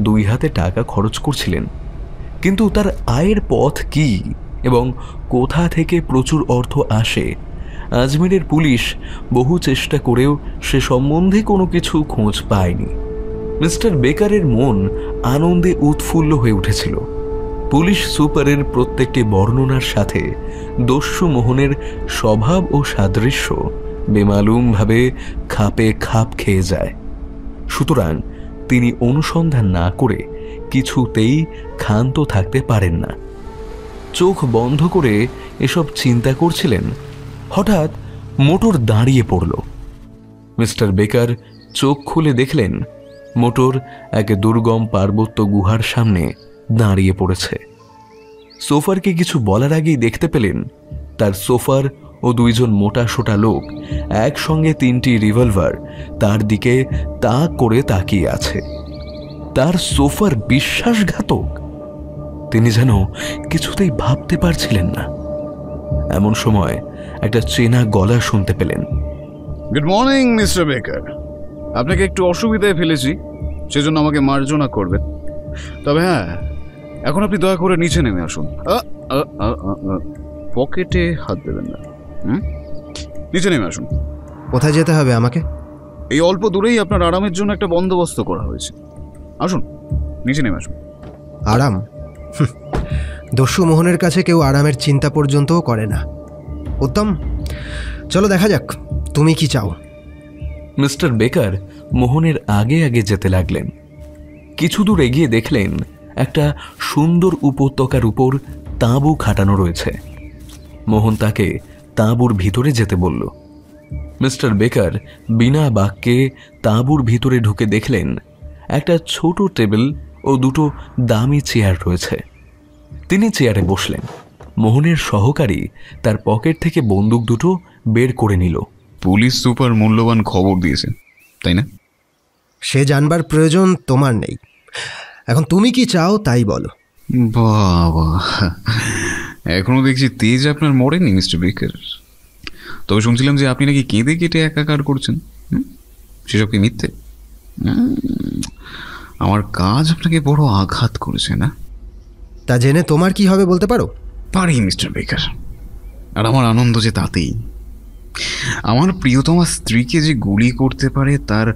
[SPEAKER 3] 2 হাতে টাকা খরচ করছিলেন, কিন্তু তার আয়ের পথ কি এবং কোথা থেকে প্রচুর অর্থ আসে আজমিরের পুলিশ বহু চেষ্টা করেও সে সম্বন্ধে কোনো কিছু খোঁজ পায়নি। মিস্টার বেকারের মন আনন্দে উৎফুল্ল হয়ে উঠেছিল। পুলিশ সুপারের প্রত্যেকটি বর্ণনার সাথে দস্যু মোহনের স্বভাব ও সাদৃশ্য বেমালুমভাবে খাপে খাপ খেয়ে যায়। সুতরাং তিনি অনুসন্ধান না করে কিছুতেই ক্ষান্ত থাকতে পারেন না। চোখ বন্ধ করে এসব চিন্তা করছিলেন, হঠাৎ মোটর দাঁড়িয়ে পড়ল। মিস্টার বেকার চোখ খুলে দেখলেন মোটর এক দুর্গম পার্বত্য গুহার সামনে দাঁড়িয়ে পড়েছে। সোফারকে কিছু বলার আগেই দেখতে পেলেন তার সোফার ও 2 জন মোটা সোটা লোক একসঙ্গে 3টি রিভলভার তার দিকে তাক করে তাকিয়ে আছে। তার সোফার বিশ্বাসঘাতক? তিনি যেন কিছুতেই ভাবতে পারছিলেন না। এমন সময় একটা চেনা গলা শুনতে পেলেন।
[SPEAKER 2] গুড মর্নিং মিস্টার বেকার, আপনাকে একটু অসুবিধায় ফেলেছি, সেজন্য আমাকে মার্জনা করবেন। তবে হ্যাঁ, এখন আপনি দয়া করে নিচে নেমে আসুন। পকেটে হাত দেবেন না, নিচে নেমে আসুন।
[SPEAKER 5] কোথায় যেতে হবে আমাকে?
[SPEAKER 2] এই অল্প দূরেই আপনার আরামের জন্য একটা বন্দোবস্ত করা হয়েছে। আসুন, নিচে নেমে আসুন।
[SPEAKER 5] আরাম? দস্যু মোহনের কাছে কেউ আরামের চিন্তা পর্যন্তও করে না। উত্তম, চলো দেখা যাক তুমি কি চাও।
[SPEAKER 3] মিস্টার বেকার মোহনের আগে আগে যেতে লাগলেন। কিছু দূর এগিয়ে দেখলেন একটা সুন্দর উপত্যকার উপর তাঁবু খাটানো রয়েছে। মোহন তাকে তাঁবুর ভিতরে যেতে বলল। মিস্টার বেকার বিনা বাক্যে তাঁবুর ভিতরে ঢুকে দেখলেন একটা ছোট টেবিল ও 2টো দামি চেয়ার রয়েছে। তিনি চেয়ারে বসলেন। মোহনের সহকারী তার পকেট থেকে বন্দুক 2টো বের করে নিল।
[SPEAKER 2] পুলিশ সুপার মূল্যবান খবর দিয়েছে, তাই না?
[SPEAKER 5] সে জানবার প্রয়োজন তোমার নেই। এখন তুমি কি চাও তাই বলো।
[SPEAKER 2] বাবা, এখনো দেখছি তেজ আপনার মরেনি মিস্টার বেকার। তবে শুনছিলাম যে আপনি নাকি কেঁদে কেটে একাকার করছেন। সেসব কি মিথ্যে? আমার কাজ আপনাকে বড় আঘাত করেছে না?
[SPEAKER 5] তা জেনে তোমার কি হবে বলতে পারো?
[SPEAKER 2] পারি মিস্টার বেকার, আর আমার আনন্দ যে তাতেই। আমার প্রিয়তমা স্ত্রীকে যে গুলি করতে পারে তার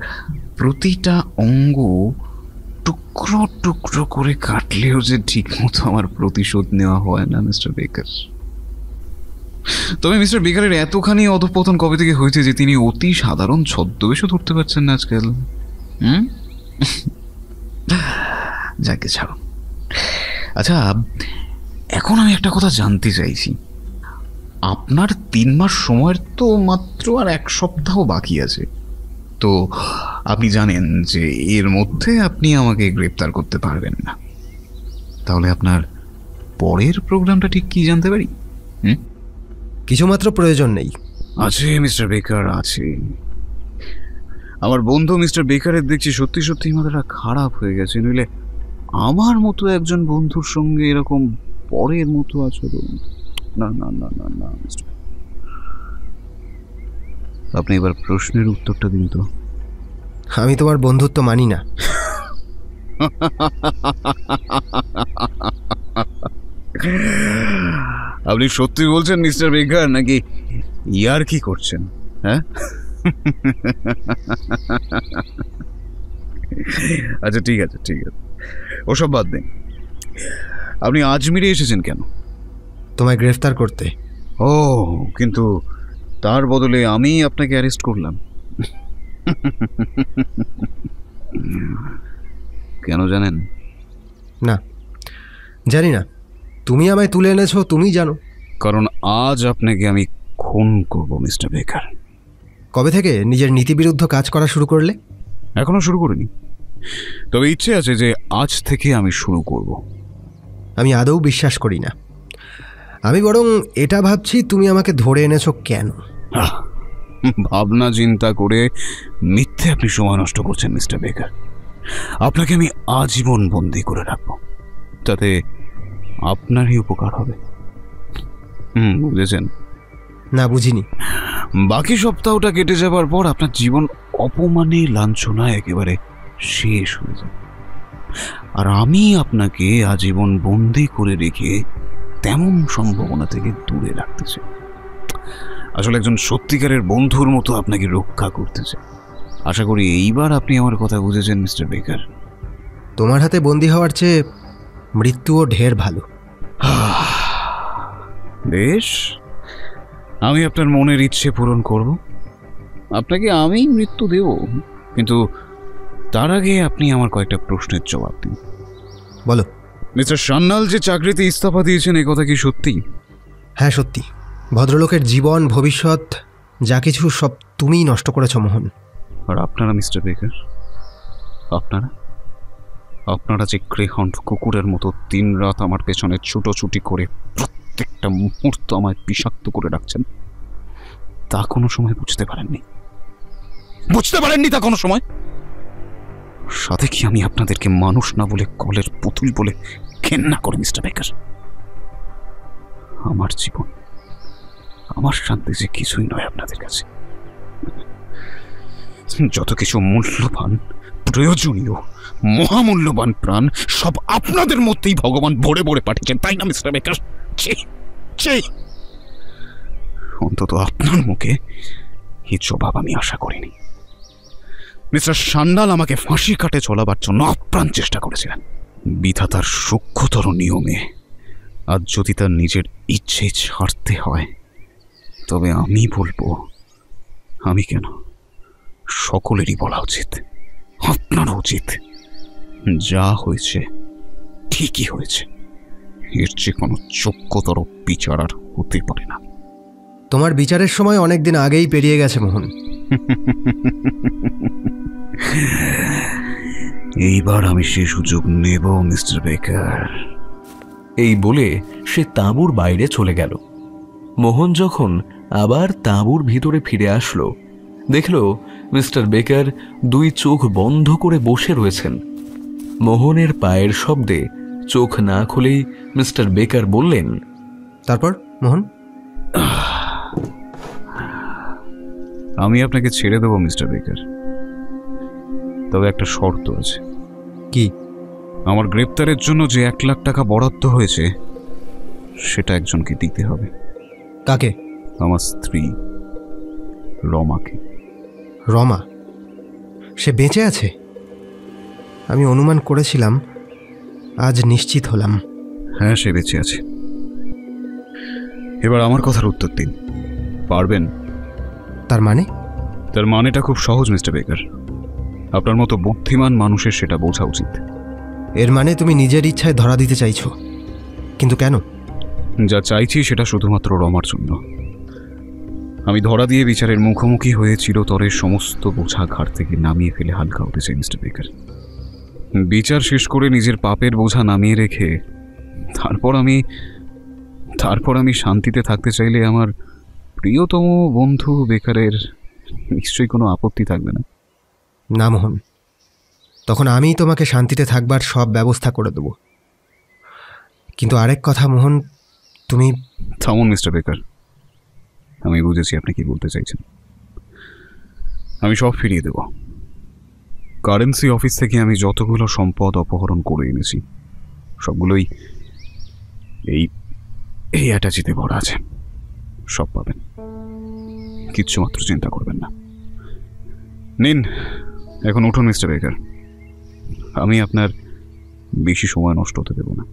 [SPEAKER 2] প্রতিটা অঙ্গ টুকরো টুকরো করে কাটলেও যে ঠিক মতো আমার প্রতিশোধ নেওয়া হয় না মিস্টার বেকার। তবে মিস্টার বেকারের এতখানি অধঃপতন কবে থেকে হয়েছে যে তিনি অতি সাধারণ ছদ্মবেশও ধরতে পারছেন না আজকাল। যাকে ছাড়ো। আচ্ছা, এখন আমি একটা কথা জানতে চাইছি। আপনার 3 মাস সময়ের তো মাত্র আর 1 সপ্তাহ বাকি আছে। তো আপনি জানেন যে এর মধ্যে আপনি আমাকে গ্রেপ্তার করতে পারবেন না। তাহলে আপনার পরের প্রোগ্রামটা ঠিক কি জানতে পারি?
[SPEAKER 5] কিছুমাত্র প্রয়োজন নেই।
[SPEAKER 2] আছে মিস্টার বেকার, আছে। আমার বন্ধু মিস্টার বেকারের দেখছি সত্যি সত্যি মাথাটা খারাপ হয়ে গেছে। নইলে আমার মতো একজন বন্ধুর সঙ্গে এরকম পরের মতো আচরণ, না না না না না মিস্টার। আপনি এবার প্রশ্নের উত্তরটা দিন তো।
[SPEAKER 5] আমি তোমার বন্ধুত্ব মানি না।
[SPEAKER 2] আপনি সত্যি বলছেন মিস্টার বেকার, নাকি ইয়ার কি করছেন? হ্যাঁ, আচ্ছা ঠিক আছে ঠিক আছে, ওসব বাদ দিন। আপনি আজমিরে এসেছেন কেন?
[SPEAKER 5] তোমায় গ্রেফতার করতে।
[SPEAKER 2] ও, কিন্তু তার বদলে আমি আপনাকে অ্যারেস্ট করলাম। কেন জানেন?
[SPEAKER 5] না, জানি না। তুমি আমায় তুলে এনেছো, তুমি জানো।
[SPEAKER 2] কারণ আজ আপনাকে আমি খুন করব মিস্টার বেকার।
[SPEAKER 5] কবে থেকে নিজের নীতিবিরুদ্ধ কাজ করা শুরু করলে?
[SPEAKER 2] এখনো শুরু করিনি, তবে ইচ্ছে আছে যে আজ থেকে আমি শুরু করব।
[SPEAKER 5] আমি আদৌ বিশ্বাস করি না। আমি বরং এটা ভাবছি তুমি আমাকে ধরে এনেছো কেন।
[SPEAKER 2] ভাবনা চিন্তা করে মিথ্যে আপনি সময় নষ্ট করছেন মিস্টার বেকার। আপনাকে আমি আজীবন বন্দী করে রাখবো। তাতে আপনারই উপকার হবে। বুঝেছেন?
[SPEAKER 5] না, বুঝিনি।
[SPEAKER 2] বাকি সপ্তাহটা কেটে যাবার পর আপনার জীবন অপমানে লাঞ্ছনায় একেবারে শেষ হয়ে যাবে, আর আমি আপনাকে আজীবন বন্দি করে রেখে তেমন সম্ভাবনা থেকে দূরে রাখতে চাই। আসলে একজন সত্যিকারের বন্ধুর মতো আপনাকে রক্ষা করতে চাই। আশা করি এইবার আপনি আমার কথা বুঝেছেন মিস্টার বেকার।
[SPEAKER 5] তোমার হাতে বন্দি হওয়ার চেয়ে মৃত্যুও ঢের ভালো।
[SPEAKER 2] বেশ, আমি আপনার মনের ইচ্ছে পূরণ করব। আপনাকে আমি মৃত্যু দেব, কিন্তু তার আগে আপনি আমার কয়েকটা প্রশ্নের জবাব দিন।
[SPEAKER 5] বলো।
[SPEAKER 2] মিস্টার সান্যাল যে চাকরিতে ইস্তফা দিয়েছেন এই কথা কি সত্যি?
[SPEAKER 5] হ্যাঁ, সত্যি। ভদ্রলোকের জীবন, ভবিষ্যৎ, যা কিছু সব তুমিই নষ্ট করেছ মোহন।
[SPEAKER 2] আর আপনারা মিস্টার বেকার, আপনারা যে গ্রেহাউন্ড কুকুরের মতো দিন রাত আমার পেছনে ছুটোছুটি করে প্রত্যেকটা মুহূর্ত আমায় বিষাক্ত করে রাখছেন, তা কোনো সময় বুঝতে পারেননি তা কোনো সময়? সাথে কি আমি আপনাদেরকে মানুষ না বলে কলের পুতুল বলে ঘেন্না করি মিস্টার বেকার? আমার জীবন, আমার শান্তি যে কিছুই নয় আপনাদের কাছে। যত কিছু মূল্যবান, প্রয়োজনীয়, মহামূল্যবান প্রাণ সব আপনাদের মধ্যেই ভগবান ভরে ভরে পাঠিয়েছেন, তাই না মিস্টার বেকার? অন্তত আপনার মুখে এই জবাব আমি আশা করিনি। মিস্টার সান্যাল আমাকে ফাঁসি কাটে চলাবার জন্য আপ্রাণ চেষ্টা করেছিলেন বিধাতার সূক্ষ্মতর নিয়মে। আর যদি তার নিজের ইচ্ছে ছাড়তে হয়, তবে আমি বলবো, আমি কেন, সকলেরই বলা উচিত, আপনারও উচিত, যা হয়েছে ঠিকই হয়েছে। এর চেয়ে কোনো যোগ্যতর বিচার আর হতে পারে না।
[SPEAKER 5] তোমার বিচারের সময় অনেকদিন আগেই পেরিয়ে গেছে মোহন।
[SPEAKER 2] এইবার আমি সে সুযোগ নেব মিস্টার বেকার।
[SPEAKER 3] এই বলে সে তাঁবুর বাইরে চলে গেল। মোহন যখন আবার তাঁবুর ভিতরে ফিরে আসলো, দেখল মিস্টার বেকার দুই চোখ বন্ধ করে বসে রয়েছেন। মোহনের পায়ের শব্দে চোখ না খুলেই মিস্টার বেকার বললেন,
[SPEAKER 5] তারপর মোহন?
[SPEAKER 2] আমি আপনাকে ছেড়ে দেবো মিস্টার বেকার, তবে একটা শর্ত আছে।
[SPEAKER 5] কি?
[SPEAKER 2] আমার গ্রেপ্তারের জন্য যে 1 লাখ টাকা বরাদ্দ হয়েছে সেটা একজনকে দিতে হবে।
[SPEAKER 5] কাকে?
[SPEAKER 2] আমার স্ত্রী রমাকে।
[SPEAKER 5] রমা? সে বেঁচে আছে? আমি অনুমান করেছিলাম, আজ নিশ্চিত হলাম।
[SPEAKER 2] হ্যাঁ, সে বেঁচে আছে। এবার আমার কথার উত্তর দিন, পারবেন?
[SPEAKER 5] তার মানে?
[SPEAKER 2] তার মানেটা খুব সহজ মিস্টার বেকার। আপনার মতো বুদ্ধিমান মানুষের সেটা বোঝা উচিত।
[SPEAKER 5] এর মানে তুমি নিজের ইচ্ছায় ধরা দিতে চাইছো, কিন্তু কেন?
[SPEAKER 2] যা চাইছি সেটা শুধুমাত্র রমার জন্য। আমি ধরা দিয়ে বিচারের মুখোমুখি হয়ে চিরতরে সমস্ত বোঝা ঘাট থেকে নামিয়ে ফেলে হালকা হতে চাই মিস্টার বেকার। বিচার শেষ করে নিজের পাপের বোঝা নামিয়ে রেখে তারপর আমি শান্তিতে থাকতে চাইলে আমার প্রিয়তম বন্ধু বেকারের নিশ্চয়ই কোনো আপত্তি থাকবে না।
[SPEAKER 5] না মোহন, তখন আমি তোমাকে শান্তিতে থাকবার সব ব্যবস্থা করে দেব। কিন্তু আরেক কথা মোহন, তুমি
[SPEAKER 2] থামুন মিস্টার বেকার। আমি বুঝেছি আপনি কি বলতে চাইছেন। আমি সব ফিরিয়ে দেব। কারেন্সি অফিস থেকে আমি যতগুলো সম্পদ অপহরণ করে এনেছি সবগুলোই এই অ্যাটাচিতে ভরা আছে। সব পাবেন, কিচ্ছু মাত্র চিন্তা করবেন না। নিন, এখন উঠুন মিস্টার বেকার। আমি আপনার বেশি সময় নষ্ট হতে দেব না।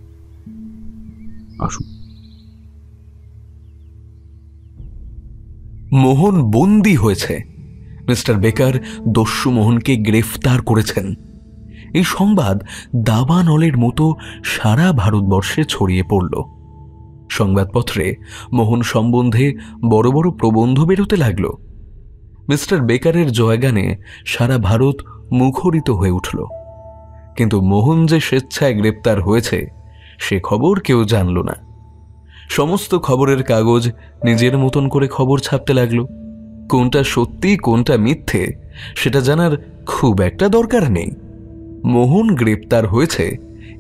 [SPEAKER 2] আসুন।
[SPEAKER 3] মোহন বন্দী হয়েছে। মিস্টার বেকার দস্যু মোহনকে গ্রেফতার করেছেন। এই সংবাদ দাবানলের মতো সারা ভারতবর্ষে ছড়িয়ে পড়ল। সংবাদপত্রে মোহন সম্বন্ধে বড় বড় প্রবন্ধ বেরোতে লাগল। মিস্টার বেকারের জয়গানে সারা ভারত মুখরিত হয়ে উঠল। কিন্তু মোহন যে স্বেচ্ছায় গ্রেপ্তার হয়েছে সে খবর কেউ জানল না। সমস্ত খবরের কাগজ নিজের মতন করে খবর ছাপতে লাগলো। কোনটা সত্যি কোনটা মিথ্যে সেটা জানার খুব একটা দরকার নেই। মোহন গ্রেপ্তার হয়েছে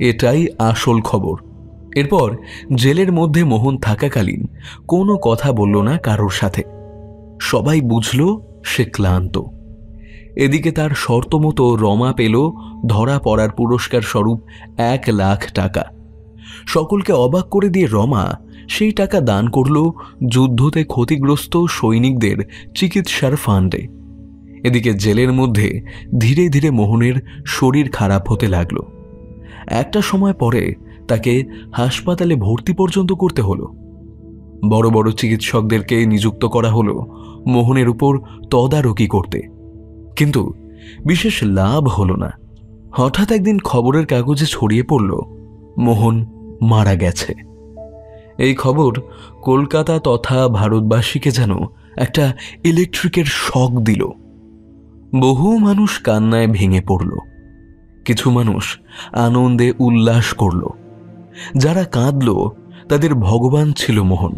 [SPEAKER 3] এটাই আসল খবর। এরপর জেলের মধ্যে মোহন থাকাকালীন কোনো কথা বলল না কারোর সাথে। সবাই বুঝল সে ক্লান্ত। এদিকে তার শর্ত মতো রমা পেল ধরা পড়ার পুরস্কার স্বরূপ 1 লাখ টাকা। সকলকে অবাক করে দিয়ে রমা সেই টাকা দান করল যুদ্ধতে ক্ষতিগ্রস্ত সৈনিকদের চিকিৎসার ফান্ডে। এদিকে জেলের মধ্যে ধীরে ধীরে মোহনের শরীর খারাপ হতে লাগলো। একটা সময় পরে তাকে হাসপাতালে ভর্তি পর্যন্ত করতে হলো। বড় বড় চিকিৎসকদেরকে নিযুক্ত করা হলো মোহনের উপর তদারকি করতে, কিন্তু বিশেষ লাভ হলো না। হঠাৎ একদিন খবরের কাগজে ছড়িয়ে পড়ল মোহন মারা গেছে। এই খবর কলকাতা তথা ভারতবাসীকে যেন একটা ইলেকট্রিকের শক দিল। বহু মানুষ কান্নায় ভেঙে পড়ল, কিছু মানুষ আনন্দে উল্লাস করল। যারা কাঁদল তাদের ভগবান ছিল মোহন।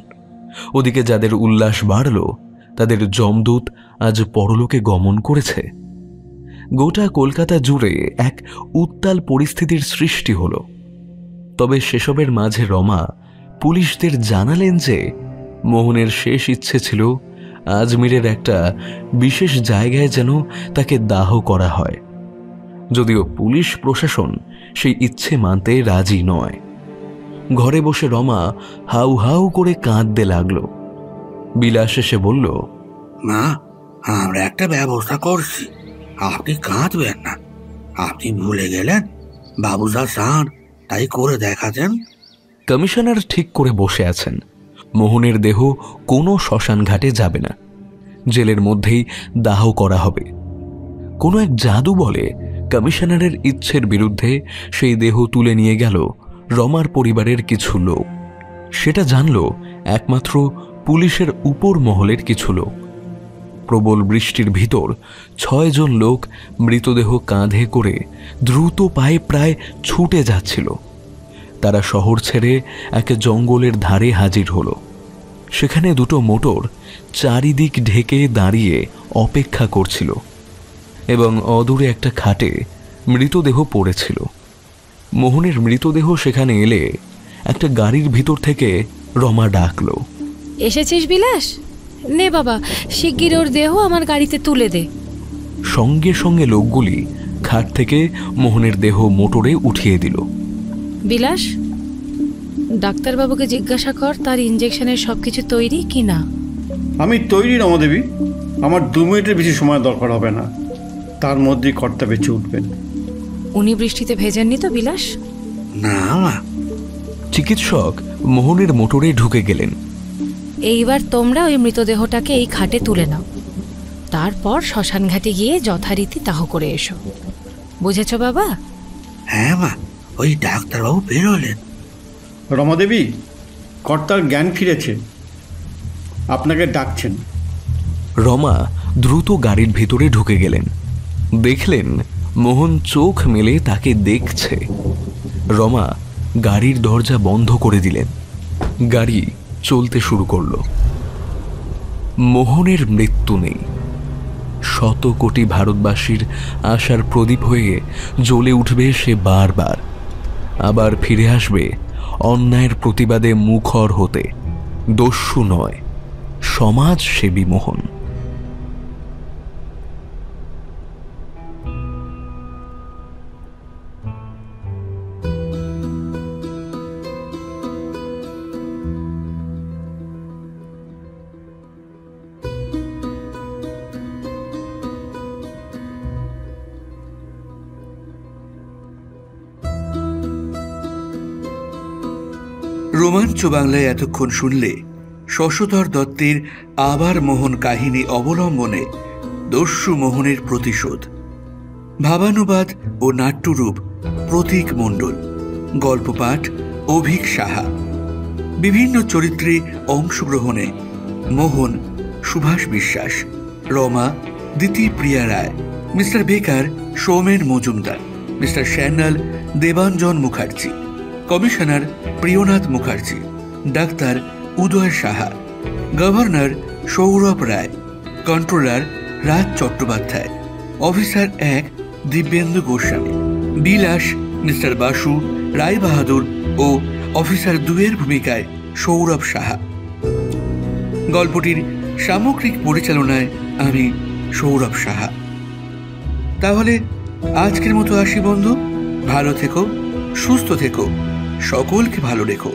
[SPEAKER 3] ওদিকে যাদের উল্লাস বাড়ল তাদের যমদূত আজ পরলোকে গমন করেছে। গোটা কলকাতা জুড়ে এক উত্তাল পরিস্থিতির সৃষ্টি হল। তবে সেসবের মাঝে রমা পুলিশদের জানালেন যে মোহনের শেষ ইচ্ছে ছিল আজমিরের একটা বিশেষ জায়গায় যেন তাকে দাহ করা হয়, যদিও পুলিশ প্রশাসন সেই ইচ্ছে মানতে রাজি নয়। ঘরে বসে রমা হাউ হাউ করে কাঁদতে লাগলো। বিলাস এসে বলল,
[SPEAKER 10] মা, আমরা একটা ব্যবস্থা করছি, আপনি কাঁদবেন না। আপনি ভুলে গেলেন বাবু যা চান তাই করে দেখাতেন।
[SPEAKER 3] কমিশনার ঠিক করে বসে আছেন। মোহনের দেহ কোনো শ্মশান ঘাটে যাবে না, জেলের মধ্যেই দাহ করা হবে। কোনো এক জাদু বলে কমিশনারের ইচ্ছের বিরুদ্ধে সেই দেহ তুলে নিয়ে গেল রমার পরিবারের কিছু লোক। সেটা জানল একমাত্র পুলিশের উপর মহলের কিছু লোক। প্রবল বৃষ্টির ভিতর 6 জন লোক মৃতদেহ কাঁধে করে দ্রুত পায়ে প্রায় ছুটে যাচ্ছিল। তারা শহর ছেড়ে এক জঙ্গলের ধারে হাজির হলো। সেখানে 2টো মোটর চারিদিক ঢেকে দাঁড়িয়ে অপেক্ষা করছিল এবং অদূরে একটা খাটে মৃতদেহ পড়েছিল। মোহনের মৃতদেহ সেখানে এলে একটা গাড়ির ভিতর থেকে রমা ডাকলো,
[SPEAKER 7] এসেছিস বিলাস? নে বাবা, শিগগির ওর দেহ আমার গাড়িতে তুলে দে।
[SPEAKER 3] সঙ্গে সঙ্গে লোকগুলি খাট থেকে মোহনের দেহ মোটরে উঠিয়ে দিল।
[SPEAKER 7] বিলাস, ডাক্তারবাবুকে জিজ্ঞাসা কর তার ইঞ্জেকশনের সবকিছু তৈরি কি না।
[SPEAKER 13] আমি তৈরি রমাদেবী, আমার 2 মিনিটের বেশি সময় দরকার হবে না, তার মধ্যেই কর্তা বেঁচে উঠবেন।
[SPEAKER 7] উনি বৃষ্টিতে ভেজেননি তো বিলাস?
[SPEAKER 10] না মা।
[SPEAKER 3] চিকিৎসক মোহনের মোটরে ঢুকে গেলেন।
[SPEAKER 7] এইবার তোমরা ওই মৃতদেহটাকে এই খাটে তুলে নাও, তারপর শ্মশান ঘাটে গিয়ে যথারীতি দাহ করে এসো। বুঝেছ বাবা?
[SPEAKER 10] হ্যাঁ মা, ওই ডাক্তারবাবু বেরোলেন।
[SPEAKER 13] রমাদেবী, কর্তার জ্ঞান ফিরেছে, আপনাকে ডাকছেন।
[SPEAKER 3] রমা দ্রুত গাড়ির ভিতরে ঢুকে গেলেন। দেখলেন মোহন চোখ মেলে তাকে দেখছে। রমা গাড়ির দরজা বন্ধ করে দিলেন। গাড়ি চলতে শুরু করল। মোহনের মৃত্যু নেই। 100 কোটি ভারতবাসীর আশার প্রদীপ হয়ে জ্বলে উঠবে সে বারবার। আবার ফিরে আসবে অন্যায়ের প্রতিবাদে মুখর হতে। দস্যু নয়, সমাজসেবী মোহন।
[SPEAKER 1] রোমাঞ্চ বাংলায় এতক্ষণ শুনলে শশধর দত্তের আবার মোহন কাহিনী অবলম্বনে দস্যু মোহনের প্রতিশোধ। ভাবানুবাদ ও নাট্যরূপ প্রতীক মণ্ডল, গল্পপাঠ অভিক সাহা। বিভিন্ন চরিত্রে অংশগ্রহণে মোহন সুভাষ বিশ্বাস, রমা দিতি প্রিয়া Roy, mister baker Soumen Majumdar, mister Shyanal Debanjan Mukherjee, commissioner Priyanath Mukherjee, ডাক্তার Uday Saha, governor Sourav Roy, controller Raj Chattopadhyay, officer 1 Dibyendu Goswami, Bilas mister Basu Roy Bahadur ও অফিসার 2-এর ভূমিকায় সৌরভ সাহা। গল্পটির সামগ্রিক পরিচালনায় আমি সৌরভ সাহা। তাহলে আজকের মতো আসি বন্ধু। ভালো থেকো, সুস্থ থেকো, সকলকে ভালো রেখো।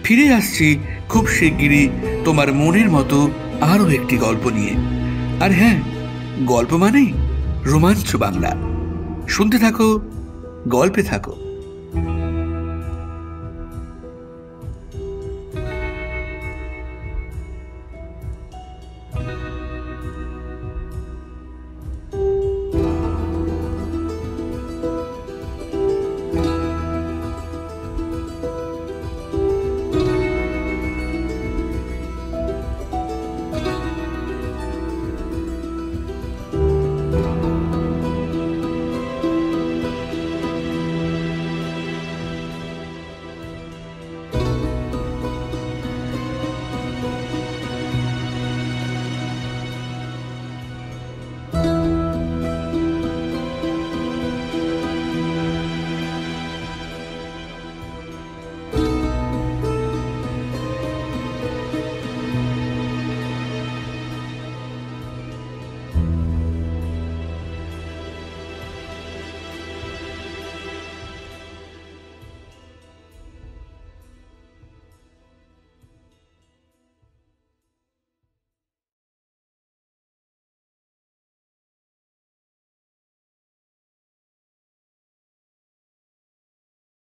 [SPEAKER 1] ফিরে আসছি খুব শিগগিরই তোমার মনের মতো আরও একটি গল্প নিয়ে। আর হ্যাঁ, গল্প মানেই রোমাঞ্চ বাংলা। শুনতে থাকো, গল্পে থাকো।